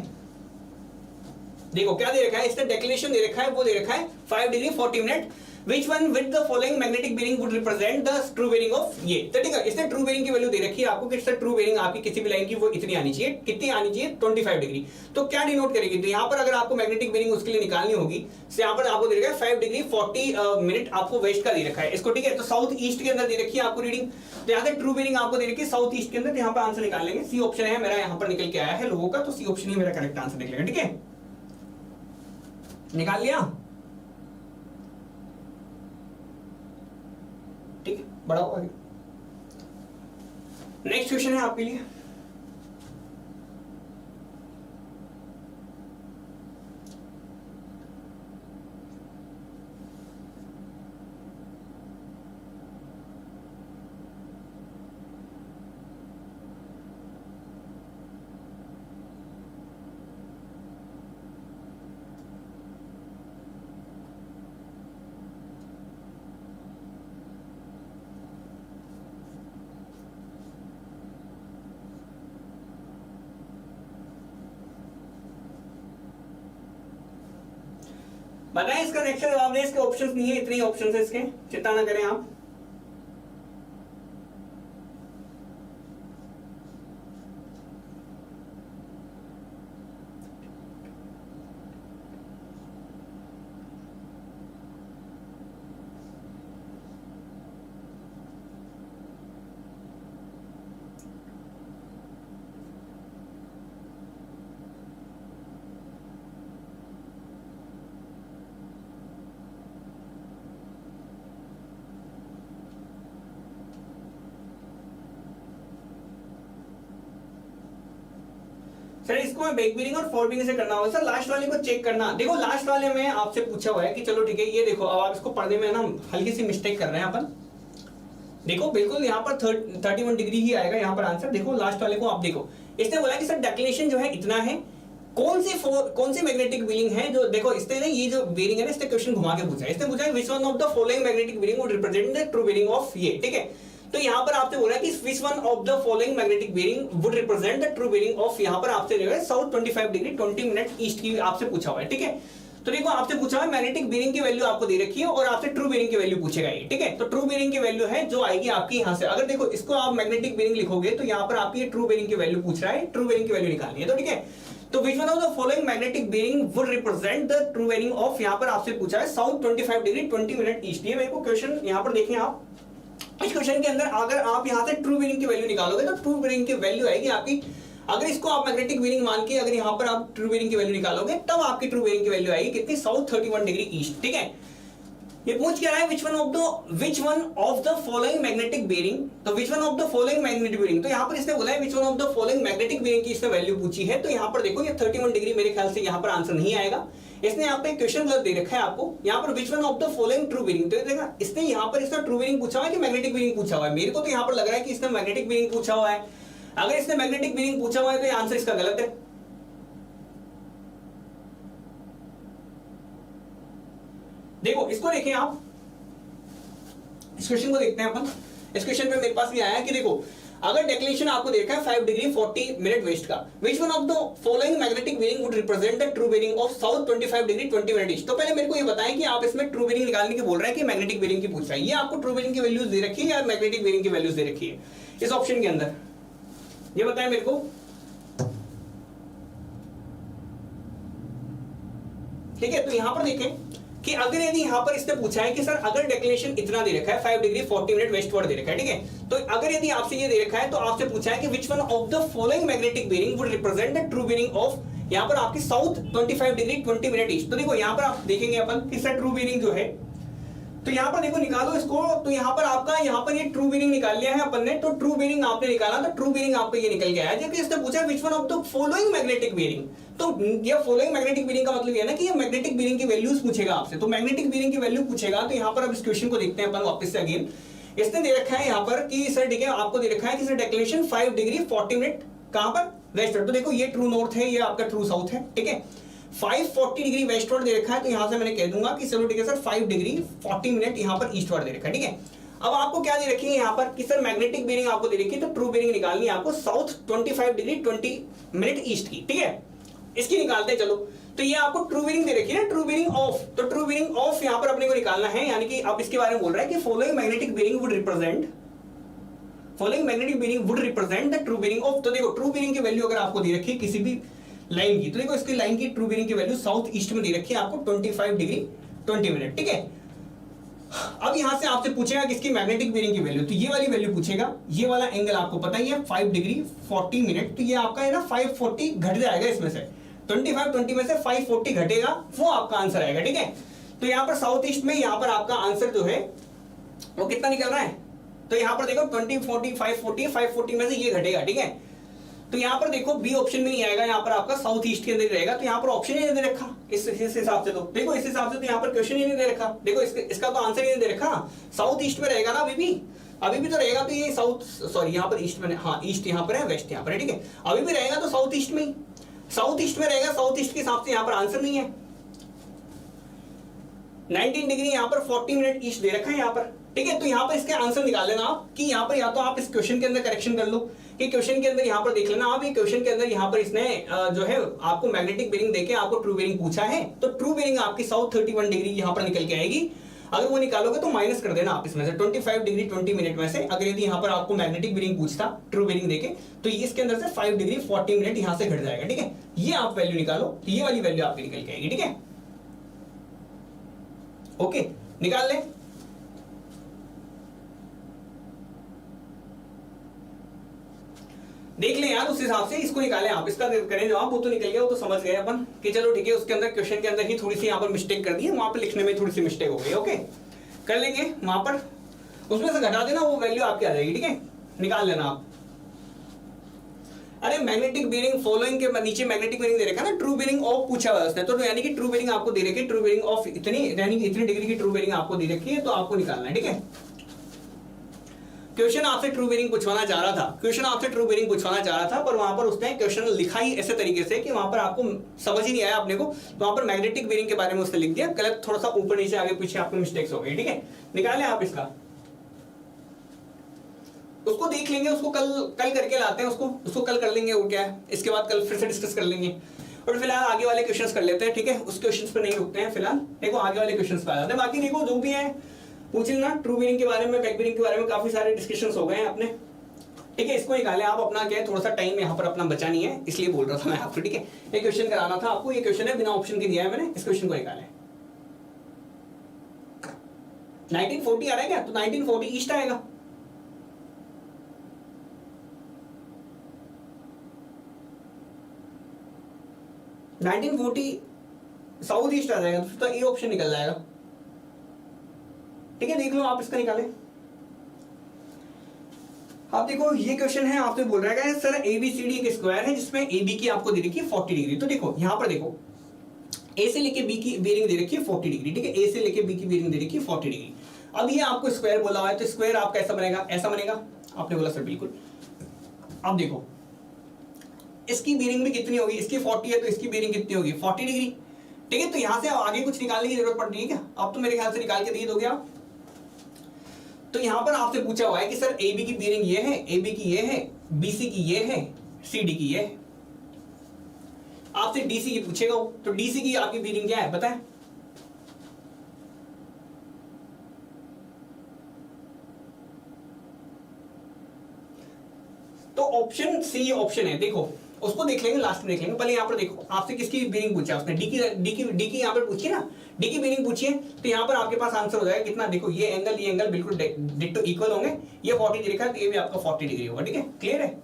देखो क्या दे रखा है, इसने डेक्लिनेशन दे रखा है, वो दे रखा है 5 degree 40 minute, which one with the following magnetic bearing would represent the true bearing of ये। तो ठीक है इसने ट्रू बेरिंग की वैल्यू दे रखी है आपको कि सर ट्रू बेरिंग आपकी किसी भी लाइन की वो इतनी आनी चाहिए, कितनी आनी चाहिए 25 डिग्री। तो क्या डिनोट करेगी, तो यहाँ पर अगर आपको मैग्नेटिक बेरिंग उसके लिए निकालनी होगी, तो यहाँ पर आपको दे रखा है 5 डिग्री 40 मिनट आपको वेस्ट का दे रखा है इसको, ठीक है तो साउथ ईस्ट के अंदर दे रखी है आपको रीडिंग, तो यहाँ से ट्रू बेरिंग आपको दे रखी है साउथ ईस्ट के अंदर, तो यहाँ पर आंसर निकाल लेंगे। सी ऑप्शन है मेरा यहाँ पर निकल के आया है लोगों का, तो सी ऑप्शन ही मेरा करेक्ट आंसर निकलेगा। ठीक है निकाल लिया, ठीक है बड़ा हुआ। नेक्स्ट क्वेश्चन है आपके लिए, बताएं इसका नेक्स्ट जवाब दें। इसके ऑप्शंस नहीं है, इतने ही ऑप्शंस है इसके, चिंता ना करें आप। सर इसको मैं बैक बीरिंग और फोर बीरिंग से करना होगा। सर लास्ट वाले को चेक करना, देखो लास्ट वाले में आपसे पूछा हुआ है कि चलो ठीक है ये देखो, अब आप इसको पढ़ने में ना हल्की सी मिस्टेक कर रहे हैं अपन। देखो बिल्कुल यहाँ पर 31 डिग्री ही आएगा यहाँ पर आंसर। देखो लास्ट वाले को आप देखो, इसने बोला कि सर डेक्लिनेशन जो है इतना है, कौन सी मैग्नेटिक बीरिंग है जो, देखो इसने ना ये जो बीरिंग है ना इसने क्वेश्चन घुमा के पूछा है। इसने पूछा है which one of the following magnetic bearing would represent the true bearing of ये, ठीक है तो यहाँ पर आपसे बोला है कि विच one of the following magnetic bearing would represent the true bearing of, यहाँ पर आपसे जो है साउथ 25 डिग्री 20 मिनट ईस्ट की आपसे पूछा हुआ है। ठीक है तो देखो आपसे पूछा है मैग्नेटिक बीरिंग की वैल्यू आपको दे रखी है और आपसे ट्रू बीरिंग की वैल्यू पूछेगा ये, ठीक है तो ट्रू बीरिंग की वैल्यू है जो आएगी आपकी यहाँ से। अगर देखो इसको आप मैग्नेटिक बीरिंग लिखोगे तो यहाँ पर आपकी ट्रू बीरिंग की वैल्यू पूछ रहा है, ट्रू बीरिंग की वैल्यू निकालनी है। तो ठीक है तो which one of the following magnetic bearing would represent the true bearing of, यहाँ पर आपसे पूछा है साउथ 25 डिग्री 20 मिनट ईस्ट। ये मेरे को क्वेश्चन यहाँ पर देखें आप, इस क्वेश्चन के अंदर अगर आप यहाँ से ट्रू बीरिंग की वैल्यू निकालोगे तो ट्रू बीरिंग की वैल्यू आएगी आपकी, अगर इसको आप मैग्नेटिक बीरिंग मान के अगर यहाँ पर आप ट्रू बीरिंग की वैल्यू निकालोगे तब आपकी ट्रू बीरिंग की वैल्यू आएगी कितनी, साउथ 31 डिग्री ईस्ट। ठीक है ये पूछ क्या रहा है which one of the following magnetic bearing, तो which one of the following magnetic bearing, तो यहाँ पर इसने बोला है which one of the following magnetic bearing की इसने वैल्यू पूछी है। तो यहाँ पर देखो ये 31 डिग्री मेरे ख्याल से यहाँ पर आंसर नहीं आएगा, इसने यहाँ पे क्वेश्चन गलत दे रखा है आपको, यहाँ पर विच one of the following true bearing, तो देखा इसने यहाँ पर इसका ट्रू बीरिंग पूछा हुआ है कि मैग्नेटिक बीरिंग पूछा हुआ है। मेरे को तो यहाँ पर लग रहा है कि इसने मैग्नेटिक बीरिंग पूछा हुआ है। अगर इसने मैग्नेटिक बीरिंग पूछा हुआ है तो ये आंसर इसका गलत है। देखो इसको देखें आप, इस क्वेश्चन को देखते हैं अपन। इस क्वेश्चन पे मेरे पास ये आया कि देखो अगर डेक्लेरेशन आपको देखा है 5 डिग्री 40 मिनट वेस्ट का, विच one of the following magnetic bearing would represent the true bearing of south 25 degree 20 minute east. तो पहले मेरे को ये बताएं कि आप इसमें ट्रू बीरिंग निकालने की बोल रहे हैं कि मैग्नेटिक बीरिंग की पूछ रहा है। ये आपको ट्रू बीरिंग की वैल्यूज दे रखी है या मैग्नेटिक बीरिंग की वैल्यूज दे रखी है इस ऑप्शन के अंदर, ये बताएं मेरे को। ठीक है, तो यहां पर देखें कि अगर यदि यहां पर इसने पूछा है कि सर अगर डेक्लेरेशन इतना दे रखा है 5 डिग्री 40 मिनट वेस्टवर्ड दे रखा है, ठीक है, तो अगर यदि आपसे ये दे रखा है तो आपसे पूछा है कि विच one of the following magnetic bearing would represent the true bearing of, यहां पर आपकी साउथ 25 डिग्री 20 मिनट ईस्ट। तो देखो यहां पर आप देखेंगे अपन कि सर ट्रू बीरिंग जो है, तो यहां पर देखो निकालो इसको, तो यहां पर आपका यहां पर ये ट्रू बीरिंग निकाल लिया है अपन ने, तो ट्रू बीरिंग आपने निकाला तो ट्रू बीरिंग आपको ये निकल गया है। जबकि इसने पूछा विच one of the following magnetic bearing, तो ये फॉलोइंग मैग्नेटिक बीरिंग का मतलब ये है ना कि ये मैग्नेटिक बीरिंग की वैल्यूज पूछेगा आपसे, तो मैग्नेटिक बीरिंग की वैल्यू पूछेगा। तो यहां पर अब इस क्वेश्चन को देखते हैं अपन वापस से अगेन। इसने दे रखा है यहां पर कि सर ठीक है आपको दे रखा है कि सर डेक्लेरेशन 5 डिग्री 40 मिनट कहां पर वेस्टवर्ड, तो देखो ये ट्रू नॉर्थ है, ये आपका ट्रू साउथ है, ठीक है। 540 डिग्री वेस्टवर्ड दे रखा है, तो यहां से मैंने कह दूंगा कि चलो ठीक है सर 5 डिग्री 40 मिनट यहां पर ईस्टवर्ड दे रखा है, ठीक है। अब आपको क्या दे रखी है यहां पर कि सर मैग्नेटिक बीरिंग आपको दे रखी है, तो ट्रू बीरिंग निकालनी है आपको साउथ 25 डिग्री 20 मिनट ईस्ट की, ठीक है। इसकी निकालते हैं चलो, तो ये आपको ट्रू बीरिंग दे रखी है ना, ट्रू बीरिंग ऑफ, तो ट्रू बीरिंग ऑफ यहां पर अपने को निकालना है, यानी कि अब इसके बारे में बोल रहा है कि following magnetic bearing would represent, following magnetic bearing would represent the true bearing of. तो देखो ट्रू बीरिंग की वैल्यू अगर आपको दे रखी है किसी भी लाइन की, तो देखो इसकी लाइन की ट्रू बीरिंग की वैल्यू साउथ ईस्ट में दे रखी है आपको 25 डिग्री 20 मिनट, ठीक है। अब यहां से आपसे पूछेगा कि इसकी मैग्नेटिक बीरिंग की वैल्यू, तो ये वाली वैल्यू पूछेगा, ये वाला एंगल आपको पता ही है 5 डिग्री 40 मिनट, तो ये आपका है ना 540 घट जाएगा इसमें से, 25 में से 540 घटेगा, वो आपका आंसर आएगा, ठीक है। तो यहां पर साउथ ईस्ट में यहां पर आपका आंसर जो है वो कितना निकल रहा है, तो यहां पर देखो 20 40 540 में से ये घटेगा, ठीक है। तो यहां पर देखो बी ऑप्शन में नहीं आएगा, यहां पर आपका साउथ ईस्ट के अंदर रहेगा, तो यहां पर ऑप्शन ही नहीं दे रखा इस हिसाब से, तो देखो इस हिसाब से तो यहां पर क्वेश्चन ही नहीं दे रखा, देखो इसका तो आंसर ही नहीं दे रखा, साउथ ईस्ट में रहेगा ना अभी भी तो रहेगा, तो ये साउथ सॉरी यहां पर ईस्ट में, हाँ ईस्ट यहां पर है वेस्ट यहां पर है, ठीक है, अभी भी रहेगा तो साउथ ईस्ट में ही, साउथ ईस्ट में रहेगा, साउथ ईस्ट के हिसाब से यहां पर आंसर नहीं है। 19 डिग्री यहां पर 40 मिनट ईस्ट दे रखा है यहां पर, ठीक है। तो यहां पर इसके आंसर निकाल लेना आप कि यहां पर या तो आप इस क्वेश्चन के अंदर करेक्शन कर लो कि क्वेश्चन के अंदर यहां पर देख लेना आप, ये क्वेश्चन के अंदर यहां पर इसने जो है आपको मैग्नेटिक बीरिंग देके आपको ट्रू बीरिंग पूछा है, तो ट्रू बीरिंग आपकी साउथ 31 डिग्री यहां पर निकल के आएगी। अगर वो निकालोगे तो माइनस कर देना आप इसमें से 25 डिग्री 20 मिनट में से, अगर यदि यहां पर आपको मैग्नेटिक बीरिंग पूछता ट्रू बीरिंग देके, तो इसके अंदर से 5 डिग्री 40 मिनट यहां से घट जाएगा, ठीक है। ये आप वैल्यू निकालो, ये वाली वैल्यू आपकी निकल के आएगी, ठीक है। ओके निकाल ले, देख लें यार उस हिसाब से इसको निकालें आप, इसका करें जवाब, वो तो निकल गया, वो तो समझ गए अपन कि चलो ठीक है, उसके अंदर क्वेश्चन के अंदर ही थोड़ी सी यहाँ पर मिस्टेक कर दी है, वहां पर लिखने में थोड़ी सी मिस्टेक हो गई, ओके कर लेंगे वहां पर, उसमें से घटा देना वो वैल्यू आपकी आ जाएगी, ठीक है, निकाल लेना आप। अरे मैग्नेटिक बीरिंग फॉलोइंग के नीचे मैग्नेटिक बीरिंग दे रखा है ना, ट्रू बीरिंग ऑफ पूछा हुआ उसने, तो यानी कि ट्रू बीरिंग आपको दे रखी है, ट्रू बीरिंग ऑफ इतनी यानी कि इतनी डिग्री की ट्रू बीरिंग आपको दे रखी है, तो आपको निकालना है, ठीक है। क्वेश्चन आपसे ट्रू बीरिंग पूछवाना चाह रहा था, क्वेश्चन आपसे ट्रू बीरिंग पूछवाना चाह रहा था, पर वहां पर उसने क्वेश्चन लिखा ही ऐसे तरीके से कि वहां पर आपको समझ ही नहीं आया अपने को, तो वहां पर मैग्नेटिक बीरिंग के बारे में उसने लिख दिया गलत, थोड़ा सा ऊपर नीचे आगे पीछे आपको मिस्टेक्स हो गई, ठीक है। निकालें आप इसका, उसको देख लेंगे, उसको कल करके लाते हैं, उसको कल कर लेंगे, और क्या है इसके बाद कल फिर से डिस्कस कर लेंगे, और फिलहाल आगे वाले क्वेश्चंस कर लेते हैं, ठीक है। उस क्वेश्चंस पे नहीं रुकते हैं फिलहाल, देखो आगे वाले क्वेश्चंस पे आ जाते हैं। बाकी देखो जो भी है पूछ लेना, ट्रू बीरिंग के बारे में, बैक बीरिंग के बारे में काफी सारे डिस्कशंस हो गए हैं अपने, ठीक है। इसको निकालें आप, अपना क्या है थोड़ा सा टाइम यहाँ पर अपना बचा नहीं है, इसलिए बोल रहा था मैं आपको, ठीक है। ये क्वेश्चन कराना था आपको, ये क्वेश्चन है बिना ऑप्शन के दिया है मैंने, इस क्वेश्चन को निकालें। 1940 आ रहा है क्या, तो 1940 ईस्ट आएगा, साउथ ईस्ट आ जाएगा, तो ये ऑप्शन निकल जाएगा, ठीक है। देख लो आप इसका निकालें। आप देखो ये क्वेश्चन है, आपसे बोल रहा है सर ABCD एक स्क्वायर है जिसमें AB की आपको दे रखी है 40 डिग्री, तो देखो यहां पर देखो ए से लेके बी की बेरिंग दे रखी है 40 डिग्री, ठीक है, ए से लेके बी की बेरिंग दे रखी है 40 डिग्री। अब ये आपको स्क्वायर बोला हुआ है, तो स्क्वायर आपका ऐसा बनेगा, ऐसा बनेगा। आपने बोला सर बिल्कुल। अब देखो इसकी बेरिंग भी कितनी होगी, इसकी 40 है तो इसकी बेरिंग कितनी होगी 40 डिग्री, ठीक है। तो यहां से आगे कुछ निकालने की जरूरत पड़ रही है क्या? अब तो मेरे ख्याल से निकाल के दे दोगे आप। तो यहां पर आपसे पूछा हुआ है कि सर ए बी की बेरिंग ये है, ए बी की ये है, बी सी की ये है, सी डी की ये है। आपसे डीसी की पूछेगा, तो डीसी की आपकी बेरिंग क्या है बताएं? तो ऑप्शन सी ऑप्शन है, देखो उसको देख लेंगे, लास्ट में देख लेंगे। पहले यहाँ पर देखो आपसे किसकी बेरिंग पूछा उसने, डी की यहाँ पर पूछी ना, डी की बेरिंग पूछी है, तो यहाँ पर आपके पास आंसर हो जाएगा कितना, देखो ये एंगल बिल्कुल डिट्टो इक्वल होंगे, ये 40 डिग्री का, तो ये भी आपका 40 डिग्री होगा, ठीक है, क्लियर है।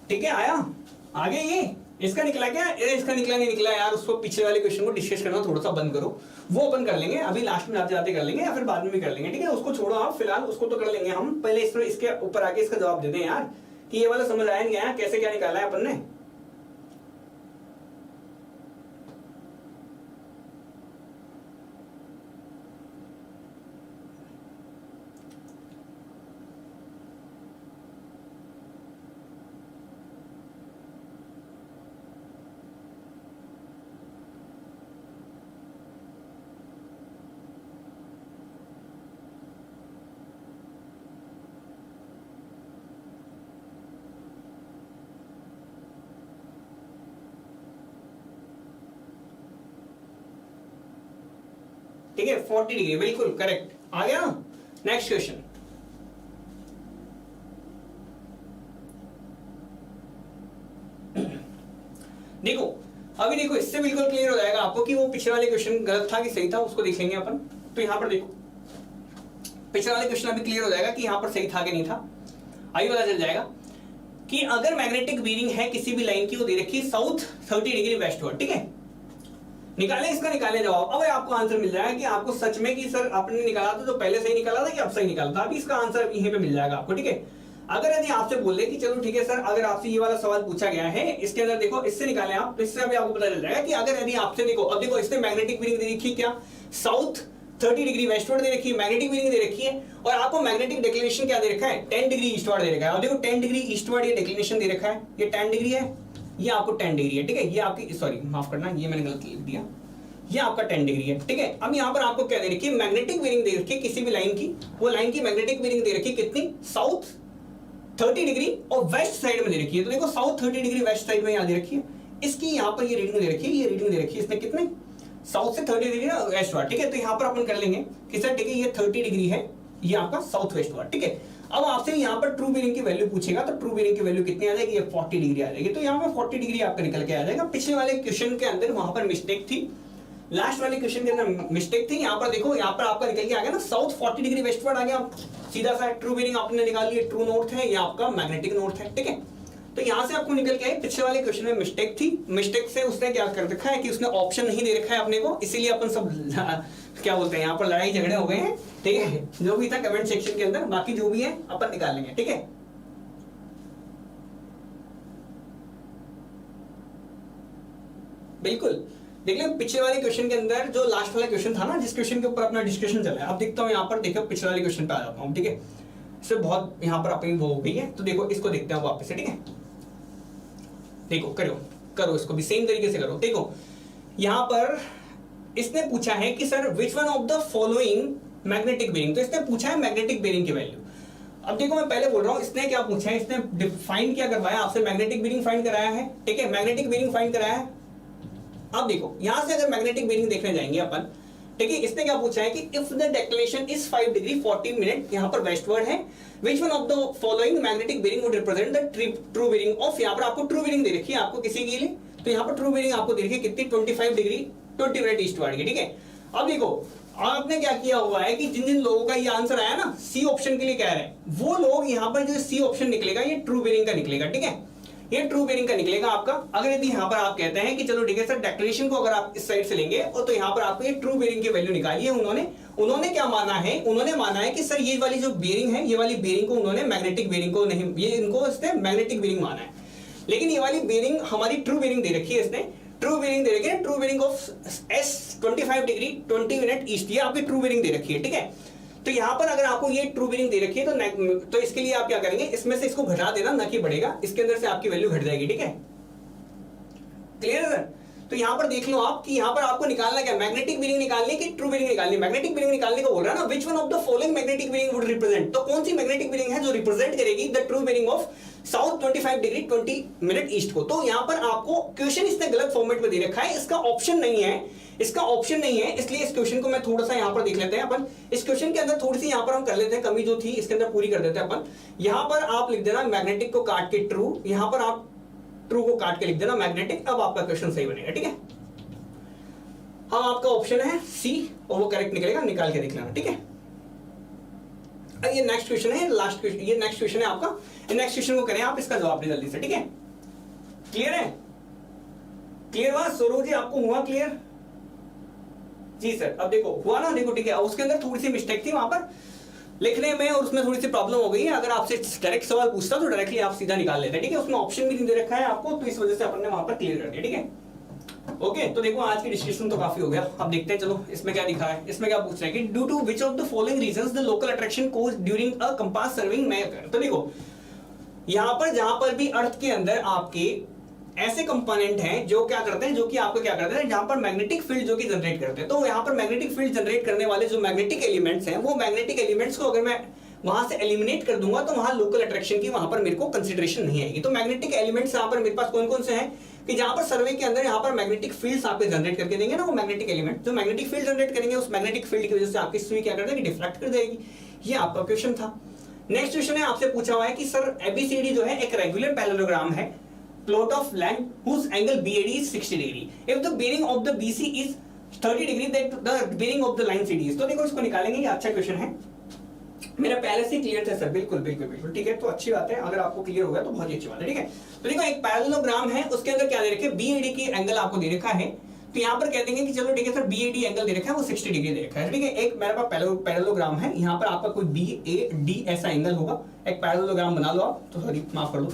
ठीक है, आया आगे ये इसका निकला क्या, इसका निकला नहीं निकला यार, उसको पिछले वाले क्वेश्चन को डिस्कस करना थोड़ा सा बंद करो, वो अपन कर लेंगे अभी लास्ट में जाते जाते कर लेंगे, या फिर बाद में भी कर लेंगे, ठीक है, उसको छोड़ो आप, फिलहाल उसको तो कर लेंगे हम। पहले इसके ऊपर आके इसका जवाब दे दें यार, कि ये वाला समझ आया नहीं आया, कैसे क्या निकाला है अपन ने। ठीक है 40 डिग्री बिल्कुल करेक्ट, आ गया ना। नेक्स्ट क्वेश्चन, देखो अभी देखो इससे बिल्कुल क्लियर हो जाएगा आपको कि वो पिछले वाले क्वेश्चन गलत था कि सही था, उसको देख लेंगे अपन। तो यहां पर देखो पिछले वाले क्वेश्चन अभी क्लियर हो जाएगा कि यहां पर सही था कि नहीं था, अभी पता चल जाएगा कि अगर मैग्नेटिक बीरिंग है किसी भी लाइन की, वो दे रखी साउथ 30 डिग्री वेस्टवर्ड, ठीक है, निकाले इसका, निकाले जवाब। अब आपको आंसर मिल जाएगा कि आपको सच में कि सर आपने निकाला था तो पहले सही निकाला था कि अब सही निकाला था, अभी इसका आंसर यहीं पे मिल जाएगा आपको, ठीक है। अगर यदि आपसे बोले कि चलो ठीक है सर, अगर आपसे ये वाला सवाल पूछा गया है, इसके अंदर देखो इससे निकालें आप, तो इससे अभी आपको पता चल जाएगा कि अगर यदि आपसे देखो, अब देखो इसने मैग्नेटिक बीरिंग दे रखी क्या, साउथ 30 डिग्री वेस्टवर्ड दे रखी है, मैग्नेटिक बीरिंग दे रखी है, और आपको मैग्नेटिक डिक्लिनेशन क्या दे रखा है 10 डिग्री ईस्टवर्ड दे रखा है। और देखो 10 डिग्री ईस्टवर्ड ये डिक्लिनेशन दे रखा है, ये 10 डिग्री है, ये आपको 10 डिग्री है, ठीक है, ये आपकी सॉरी माफ करना ये मैंने गलत लिख दिया, ये आपका 10 डिग्री है, ठीक है। अब यहाँ पर आपको क्या दे रखी है, मैग्नेटिक बीरिंग दे रखी है किसी भी लाइन की, वो लाइन की मैग्नेटिक बीरिंग दे रखी है कितनी, साउथ 30 डिग्री और वेस्ट साइड में दे रखी है। तो देखो साउथ 30 डिग्री वेस्ट साइड में यहाँ दे रखी है, इसकी यहाँ पर ये रीडिंग दे रखी है, ये रीडिंग दे रखी है इसने कितने, साउथ से 30 डिग्री वेस्ट वार्ड, ठीक है। तो यहाँ पर अपन कर लेंगे कि सर ठीक है ये 30 डिग्री है, ये आपका साउथ वेस्ट वार्ड, ठीक है। अब आपसे यहाँ पर ट्रू बीरिंग की वैल्यू पूछेगा, तो ट्रू बीरिंग की वैल्यू कितनी आ जाएगी, ये 40 डिग्री आ जाएगी। तो यहाँ पर 40 डिग्री आपका निकल के आ जाएगा। पिछले वाले क्वेश्चन के अंदर वहां पर मिस्टेक थी, लास्ट वाले क्वेश्चन के अंदर मिस्टेक थी, यहाँ पर देखो यहाँ पर आपका निकल के आ गया ना साउथ 40 डिग्री वेस्टवर्ड आ गया, सीधा सा ट्रू बीरिंग आपने निकाल लिया, ट्रू नॉर्थ है, ये आपका मैग्नेटिक नॉर्थ है, ठीक है। तो यहाँ से आपको निकल के आए, पिछले वाले क्वेश्चन में मिस्टेक थी, मिस्टेक से उसने क्या कर रखा है कि उसने ऑप्शन नहीं दे रखा है अपने को, इसीलिए अपन सब क्या बोलते हैं यहाँ पर लड़ाई झगड़े हो गए हैं, ठीक है। जो भी था कमेंट सेक्शन के अंदर, बाकी जो भी है अपन निकाल लेंगे, ठीक है। बिल्कुल देख लें पिछले वाले क्वेश्चन के अंदर जो लास्ट वाला क्वेश्चन था ना, जिस क्वेश्चन के ऊपर अपना डिस्कशन चला है, अब देखता हूँ यहाँ पर, देखो पिछले वाले क्वेश्चन पे आ जाता हूँ, ठीक है। इससे बहुत यहाँ पर अपनी वो हो गई है, तो देखो इसको देखते हैं वापस से, ठीक है। देखो करो इसको भी सेम तरीके से करो। देखो यहाँ पर इसने पूछा है कि sir which one of the following magnetic bearing, तो इसने पूछा है मैग्नेटिक बेरिंग की वैल्यू। अब देखो मैं पहले बोल रहा हूँ, इसने क्या पूछा है, इसने डिफाइन क्या करवाया आपसे, मैग्नेटिक बेरिंग फाइंड कराया है, ठीक है, मैग्नेटिक बेरिंग फाइंड कराया है। अब देखो यहां से अगर मैग्नेटिक बेरिंग देखने जाएंगे अपन, ठीक है, इसने क्या पूछा है कि if the declination is 5 degree 40 minute, यहां पर वेस्टवर्ड है, which one of the following magnetic bearing would represent the true bearing of, यहां पर आपको ट्रू बेरिंग दे रखी है आपको किसी के लिए, तो यहां पर ट्रू बेरिंग आपको दे रखी है कितनी 25 डिग्री 20 मिनट ईस्टवर्ड की, ठीक है। अब देखो आपने क्या किया हुआ है कि जिन जिन लोगों का ये आंसर आया ना सी ऑप्शन के लिए कह रहे हैं, वो लोग यहाँ पर जो सी ऑप्शन निकलेगा ये ट्रू बेरिंग का निकलेगा, ठीक है। ये ट्रू बेरिंग का निकलेगा आपका। अगर यदि यहाँ पर आप कहते हैं कि चलो ठीक है सर, डेक्लेरेशन को अगर आप इस साइड से लेंगे और तो यहाँ पर आपको ये ट्रू बेरिंग की वैल्यू निकाली है उन्होंने क्या माना है, उन्होंने माना है कि सर ये वाली जो बेरिंग है, ये वाली बेरिंग को उन्होंने मैग्नेटिक बेरिंग को नहीं, ये इनको इसने मैग्नेटिक बेरिंग माना है। लेकिन ये वाली बेरिंग हमारी ट्रू बेरिंग दे रखी है, इसने ट्रू बेरिंग दे रखी है, true bearing of S 25 degree 20 minute east, ये आपकी ट्रू बेरिंग दे रखी है। ठीक है, तो यहां पर अगर आपको ये ट्रू बेरिंग दे रखी है तो इसके लिए आप क्या करेंगे, इसमें से इसको घटा देना, ना कि बढ़ेगा, इसके अंदर से आपकी वैल्यू घट जाएगी। ठीक है, क्लियर है सर? तो यहां पर देख लो आप कि यहां पर आपको निकालना क्या, मैग्नेटिक बेरिंग निकालनी कि ट्रू बेरिंग निकालनी। मैग्नेटिक बेरिंग निकालने को बोल रहा है ना, which one of the following magnetic bearing would represent, तो कौन सी मैग्नेटिक बेरिंग है जो रिप्रेजेंट करेगी the true bearing of south 25 degree 20 minute east को। तो यहां पर आपको क्वेश्चन इसने गलत फॉर्मेट में दे रखा है, इसका ऑप्शन नहीं है, इसका ऑप्शन नहीं है, इसलिए इस क्वेश्चन को मैं थोड़ा सा यहां पर देख लेते हैं अपन। इस क्वेश्चन के अंदर थोड़ी सी यहां पर हम कर लेते हैं, कमी जो थी इसके अंदर पूरी कर देते हैं अपन। यहां पर आप लिख देना मैग्नेटिक को काट के ट्रू, यहां पर आप ट्रू को काट के लिख देना मैग्नेटिक, अब आपका क्वेश्चन सही बनेगा। ठीक है, हाँ आपका ऑप्शन है सी और वो करेक्ट निकलेगा, निकाल के देख लेना। ठीक है, ये नेक्स्ट क्वेश्चन है, लास्ट क्वेश्चन, ये नेक्स्ट क्वेश्चन है आपका। नेक्स्ट क्वेश्चन को करें आप, इसका जवाब दें जल्दी से। ठीक है, क्लियर है? क्लियर हुआ सौरभ जी, आपको हुआ क्लियर? जी सर, अब देखो हुआ ना, देखो ठीक है, उसके अंदर थोड़ी सी मिस्टेक थी वहां पर लिखने में और उसमें थोड़ी सी प्रॉब्लम हो गई है। अगर आपसे डायरेक्ट सवाल पूछता तो डायरेक्टली आप सीधा निकाल लेते हैं। ठीक है, उसमें ऑप्शन भी नहीं दे रखा है आपको, तो इस वजह से अपन ने वहां पर क्लियर कर दिया। ठीक है, ओके, तो देखो आज की डिस्कशन तो काफी हो गया, अब देखते हैं चलो इसमें क्या लिखा है। इसमें क्या पूछ रहे हैं कि due to which of the following reasons the local attraction cause during a compass surveying में अकर। तो देखो यहां पर जहां पर भी अर्थ के अंदर आपके ऐसे कंपोनेंट हैं जो क्या करते हैं, जो कि आपको क्या करते हैं, जहां पर मैग्नेटिक फील्ड जो कि जनरेट करते हैं। तो यहां पर मैग्नेटिक फील्ड जनरेट करने वाले जो मैग्नेटिक एलिमेंट्स हैं, वो मैग्नेटिक एलिमेंट्स को अगर मैं वहां से एलिमिनेट कर दूंगा तो वहां लोकल अट्रैक्शन की वहां पर मेरे को कंसीडरेशन नहीं आएगी। तो मैग्नेटिक एलिमेंट्स यहां पर मेरे पास कौन कौन से हैं कि जहां पर सर्वे के अंदर यहां पर मैग्नेटिक फील्ड्स आपको जनरेट करके देंगे ना, वो मैग्नेटिक एलिमेंट जो मैग्नेटिक फील्ड जनरेट करेंगे, उस मैग्नेटिक फील्ड की वजह से आपकी सुई क्या कर देगी, डिफ्लेक्ट कर देगी। ये आपका क्वेश्चन था। नेक्स्ट क्वेश्चन है, आपसे पूछा हुआ है कि सर एबीसीडी जो है एक रेगुलर पैरेललोग्राम है, plot of land whose angle BAD is 60 degree. If the bearing of the BC is 30 degree, then the bearing of the line CD is. तो देखो इसको निकालेंगे, ये अच्छा क्वेश्चन है, मेरा पहले से क्लियर था सर। बिल्कुल बिल्कुल बिल्कुल ठीक है, तो अच्छी बात है, अगर आपको क्लियर हो गया तो बहुत ही अच्छी बात है। ठीक है, तो देखो एक पैरेललोग्राम है, उसके अंदर क्या दे रखे, BAD की एंगल आपको दे रखा है। तो यहाँ पर कह देंगे कि चलो ठीक है सर, BAD एंगल दे रखा है, वो 60 डिग्री दे रखा है। ठीक है, एक मेरे पास पैरेललोग्राम है, यहाँ पर आपका कोई BAD ऐसा एंगल होगा। एक पैरेललोग्राम बना लो आप, तो सॉरी माफ कर लो,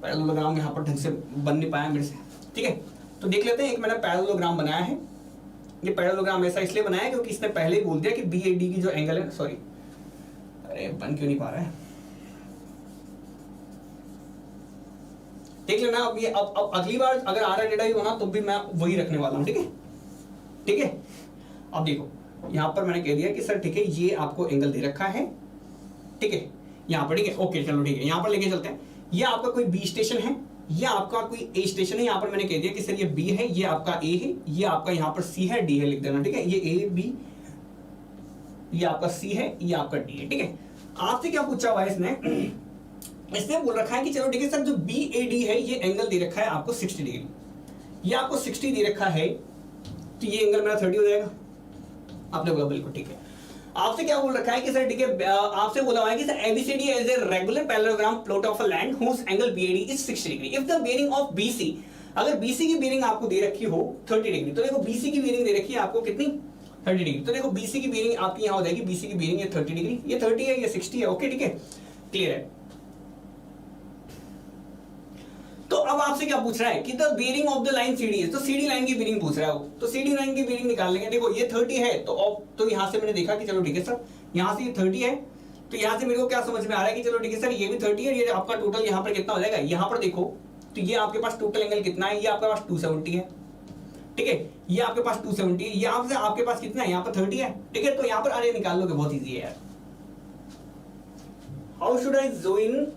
पैरेललोग्राम यहाँ पर ढंग से बन नहीं पाया मेरे से। ठीक है, तो देख लेते हैं, एक मैंने पैरेललोग्राम बनाया है। ये पैरेललोग्राम ऐसा इसलिए बनाया है क्योंकि इसने पहले ही बोल दिया कि BAD की जो एंगल है, सॉरी अरे बन क्यों नहीं पा रहा है, देख लेना। अब ये अब अगली बार अगर आड़ा टेढ़ा ही होना तो भी मैं वही रखने वाला हूं। ठीक है, ठीक है, अब देखो यहां पर मैंने कह दिया कि सर ठीक है, ये आपको एंगल दे रखा है। ठीक है, यहां पर ठीक है, ओके चलो ठीक है, यहां पर लेके चलते हैं। ये आपका कोई बी स्टेशन है, ये आपका कोई ए स्टेशन है। यहां पर मैंने कह दिया कि सर ये बी है, ये आपका ए है, ये आपका यहां पर सी है, डी है, लिख देना। ठीक है, ये ए बी, ये आपका सी है, ये आपका डी है। ठीक है, आपसे क्या पूछा हुआ है इसने, इसने बोल रखा है कि चलो ठीक है सर, जो बी ए डी है ये एंगल दे रखा है आपको 60 डिग्री, ये आपको 60 दे रखा है, तो ये एंगल मेरा 30 हो जाएगा। आपने बोला बिल्कुल ठीक है। आपसे क्या बोल रखा है कि सर ठीक है, आपसे बोला हुआ है कि sir ABCD is a regular parallelogram plot of a land whose angle BAD is 60 degree if the bearing of BC, अगर बीसी की बेयरिंग आपको दे रखी हो 30 डिग्री, तो देखो बीसी की बेयरिंग दे रखी है आपको कितनी, 30 डिग्री। तो देखो बीसी की बेयरिंग आपकी यहां हो जाएगी, बीसी की बेयरिंग ये 30 डिग्री, ये 30 है, ये 60 है। ओके ठीक है, क्लियर है। तो अब आपसे क्या पूछ रहा है कि the bearing of the line CD है, तो सीडी लाइन की बेयरिंग पूछ रहा है वो, तो सीडी लाइन की बेयरिंग निकाल लेंगे। देखो ये 30 है, तो यहां से मैंने देखा कि चलो ठीक है सर, यहां से ये 30 है, तो यहां से मेरे को क्या समझ में आ रहा है कि चलो ठीक है सर, ये भी 30 है, ये आपका टोटल यहां पर कितना हो जाएगा, यहां पर देखो तो ये आपके पास टोटल एंगल कितना है, ये आपके पास 270 है। ठीक है, ये आपके पास 270 है, यहाँ से आपके पास कितना है, यहाँ पर 30 है। ठीक है, तो यहाँ पर आगे निकाल लोगे, बहुत इजी है यार। How should I join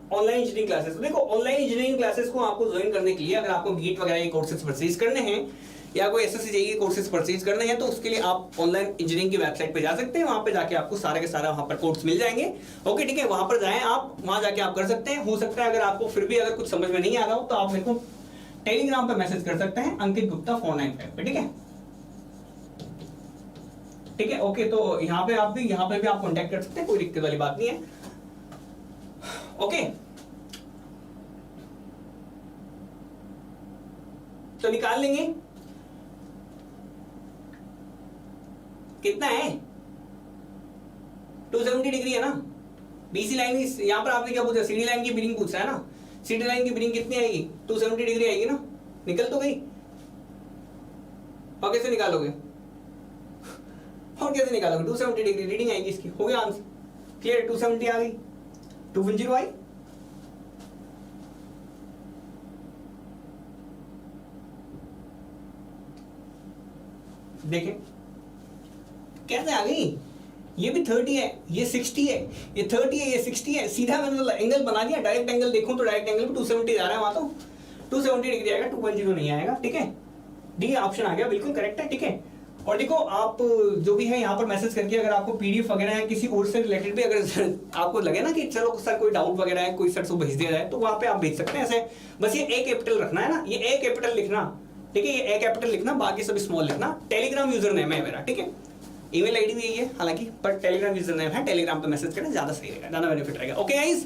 online engineering classes? देखो ऑनलाइन इंजीनियरिंग क्लासेस को आपको ज्वाइन करने के लिए अगर आपको गीट वगैरह के कोर्सेज परचेज करने हैं या कोई एसएससी जेईई के कोर्सेज परचेज करने हैं, तो उसके लिए आप ऑनलाइन इंजीनियरिंग की वेबसाइट पे जा सकते हैं। वहां पे जाके आपको सारे के सारा वहां पर कोर्स मिल जाएंगे। ओके ठीक है, वहां पर जाएं आप, वहां जाके आप कर सकते हैं। हो सकता है अगर आपको फिर भी अगर कुछ समझ में नहीं आ रहा हो तो आप मेरे को टेलीग्राम पे मैसेज कर सकते हैं, अंकित गुप्ता 495 पे। ठीक है, ठीक है, ओके। तो यहाँ पे आप भी, यहाँ पे भी आप कॉन्टेक्ट कर सकते हैं, कोई दिक्कत वाली बात नहीं है। ओके तो निकाल लेंगे कितना है 270 डिग्री है ना। बीसी लाइन की यहां पर आपने क्या पूछा, सीडी लाइन की बीरिंग पूछा है ना। सीडी लाइन की बीरिंग कितनी आएगी 270 डिग्री आएगी ना, निकल तो गई। और कैसे निकालोगे, और कैसे निकालोगे 270 डिग्री रीडिंग आएगी इसकी, हो गया आंसर क्लियर। 270 आ गई, 210 आई। देखें कैसे आ गई, ये भी 30 है, ये 60 है, ये 30 है, ये 60 है, सीधा मैंने एंगल बना दिया। डायरेक्ट एंगल देखूं तो डायरेक्ट एंगल भी 270 जा रहा है वहां, तो 270 डिग्री आएगा, 210 नहीं आएगा। ठीक है, डी ऑप्शन आ गया, बिल्कुल करेक्ट है। ठीक है, और देखो आप जो भी है यहाँ पर मैसेज करके, अगर आपको पीडीएफ वगैरह है किसी कोर्स से रिलेटेड भी अगर आपको लगे ना कि चलो सर कोई डाउट वगैरह है, कोई सर से भेज दिया जाए, तो वहां पे आप भेज सकते हैं ऐसे। बस ये ए कैपिटल रखना है ना, ये ए कैपिटल लिखना, ठीक है, ये ए कैपिटल लिखना, बाकी सब स्मॉल लिखना। टेलीग्राम यूजर नेम है मेरा, ठीक है, ईमेल आईडी भी यही है हालांकि, पर टेलीग्राम यूजर नेम है, टेलीग्राम पे मैसेज करें, ज्यादा सही रहेगा, ज्यादा बेनिफिट रहेगा। ओके गाइस,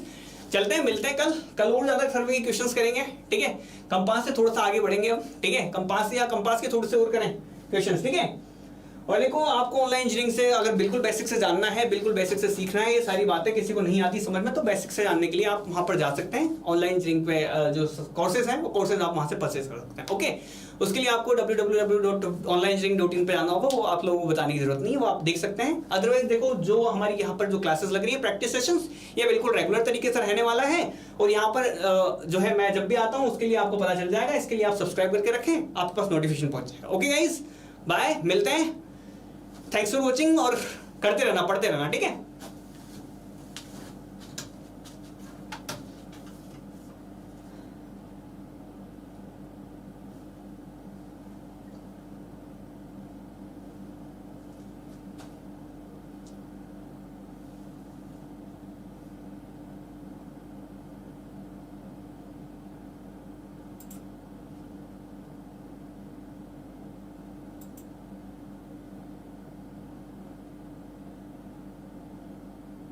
चलते हैं, मिलते हैं कल और ज्यादा सर्वे के क्वेश्चंस करेंगे। ठीक है, कंपास से थोड़ा सा आगे बढ़ेंगे अब। ठीक है, कंपास से या कंपास के थोड़े से और करें क्वेश्चंस। ठीक है, और देखो आपको ऑनलाइन इंजीनियरिंग से अगर बिल्कुल बेसिक से जानना है, बिल्कुल बेसिक से सीखना है, ये सारी बातें किसी को नहीं आती समझ में, तो बेसिक से जानने के लिए आप वहां पर जा सकते हैं। ऑनलाइन इंजीनियरिंग पे जो कोर्सेज हैं वो कोर्सेज आप वहां से परचेज कर सकते हैं। ओके, उसके लिए आपको www.onlineengineering.in पे जाना होगा, वो आप लोगों को बताने की जरूरत नहीं है, वो आप देख सकते हैं। अदरवाइज देखो जो हमारी यहाँ पर जो क्लासेस लग रही है प्रैक्टिस सेशंस, ये बिल्कुल रेगुलर तरीके से रहने वाला है। और यहाँ पर जो है मैं जब भी आता हूँ उसके लिए आपको पता चल जाएगा, इसके लिए आप सब्सक्राइब करके रखें, आपके पास नोटिफिकेशन पहुंच जाएगा। ओके गाइज, बाय, मिलते हैं, थैंक्स फॉर वॉचिंग, और करते रहना, पढ़ते रहना। ठीक है।